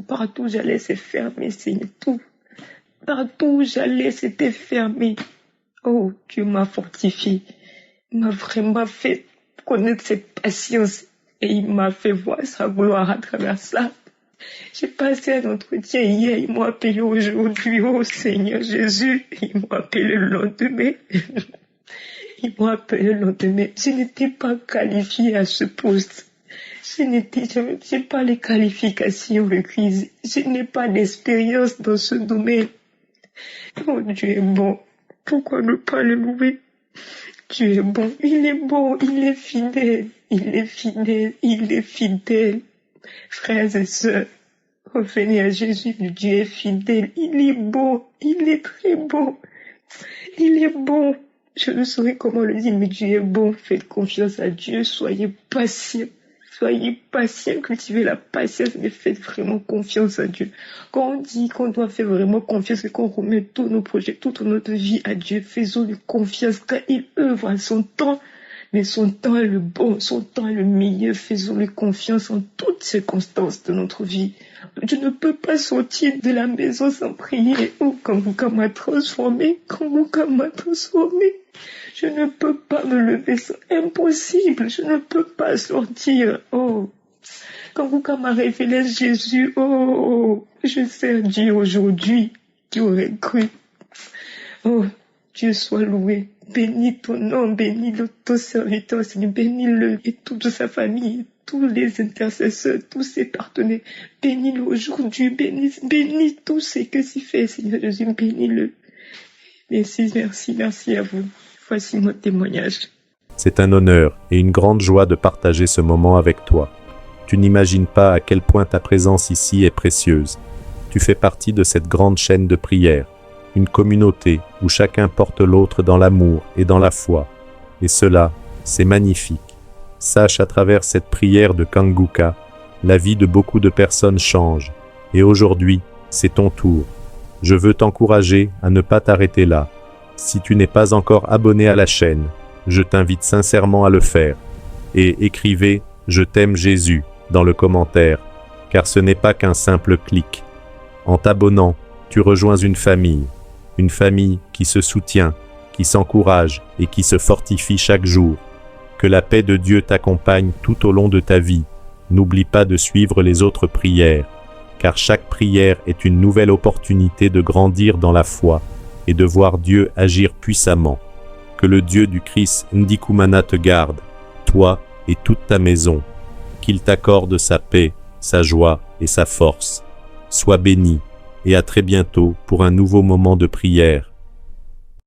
Partout où j'allais, c'est fermé, Seigneur. Partout où j'allais, c'était fermé. Oh, Dieu m'a fortifié. Il m'a vraiment fait connaître cette patience. Et il m'a fait voir sa gloire à travers ça. J'ai passé un entretien hier, ils m'ont appelé aujourd'hui, oh Seigneur Jésus, ils m'ont appelé le lendemain. Je n'étais pas qualifiée à ce poste. Je n'ai pas les qualifications requises. Je n'ai pas d'expérience dans ce domaine. Oh, Dieu est bon. Pourquoi ne pas le louer? Dieu est bon, il est fidèle. Frères et sœurs, revenez à Jésus, Dieu est fidèle, il est bon, il est très bon, il est bon. Je ne saurais comment le dire, mais Dieu est bon, faites confiance à Dieu, soyez patient, cultivez la patience, mais faites vraiment confiance à Dieu. Quand on dit qu'on doit faire vraiment confiance et qu'on remet tous nos projets, toute notre vie à Dieu, faisons-lui confiance car il œuvre à son temps. Mais son temps est le bon, son temps est le meilleur. Faisons-lui confiance en toutes circonstances de notre vie. Je ne peux pas sortir de la maison sans prier. Oh, Kanguka m'a transformé. Je ne peux pas me lever, c'est impossible. Je ne peux pas sortir. Oh, Kanguka m'a révélé Jésus. Oh, je sers Dieu aujourd'hui. Qui aurait cru? Oh, Dieu soit loué. Bénis ton nom, bénis ton serviteur, Seigneur, bénis-le et toute sa famille, tous les intercesseurs, tous ses partenaires. Bénis-le aujourd'hui, bénis tout ce que tu fais, Seigneur Jésus, bénis-le. Merci à vous. Voici mon témoignage. C'est un honneur et une grande joie de partager ce moment avec toi. Tu n'imagines pas à quel point ta présence ici est précieuse. Tu fais partie de cette grande chaîne de prière. Une communauté où chacun porte l'autre dans l'amour et dans la foi. Et cela, c'est magnifique. Sache à travers cette prière de Kanguka, la vie de beaucoup de personnes change. Et aujourd'hui, c'est ton tour. Je veux t'encourager à ne pas t'arrêter là. Si tu n'es pas encore abonné à la chaîne, je t'invite sincèrement à le faire. Et écrivez « Je t'aime Jésus » dans le commentaire, car ce n'est pas qu'un simple clic. En t'abonnant, tu rejoins une famille qui se soutient, qui s'encourage et qui se fortifie chaque jour. Que la paix de Dieu t'accompagne tout au long de ta vie. N'oublie pas de suivre les autres prières, car chaque prière est une nouvelle opportunité de grandir dans la foi et de voir Dieu agir puissamment. Que le Dieu du Christ Ndikumana te garde, toi et toute ta maison, qu'il t'accorde sa paix, sa joie et sa force. Sois béni, et à très bientôt pour un nouveau moment de prière.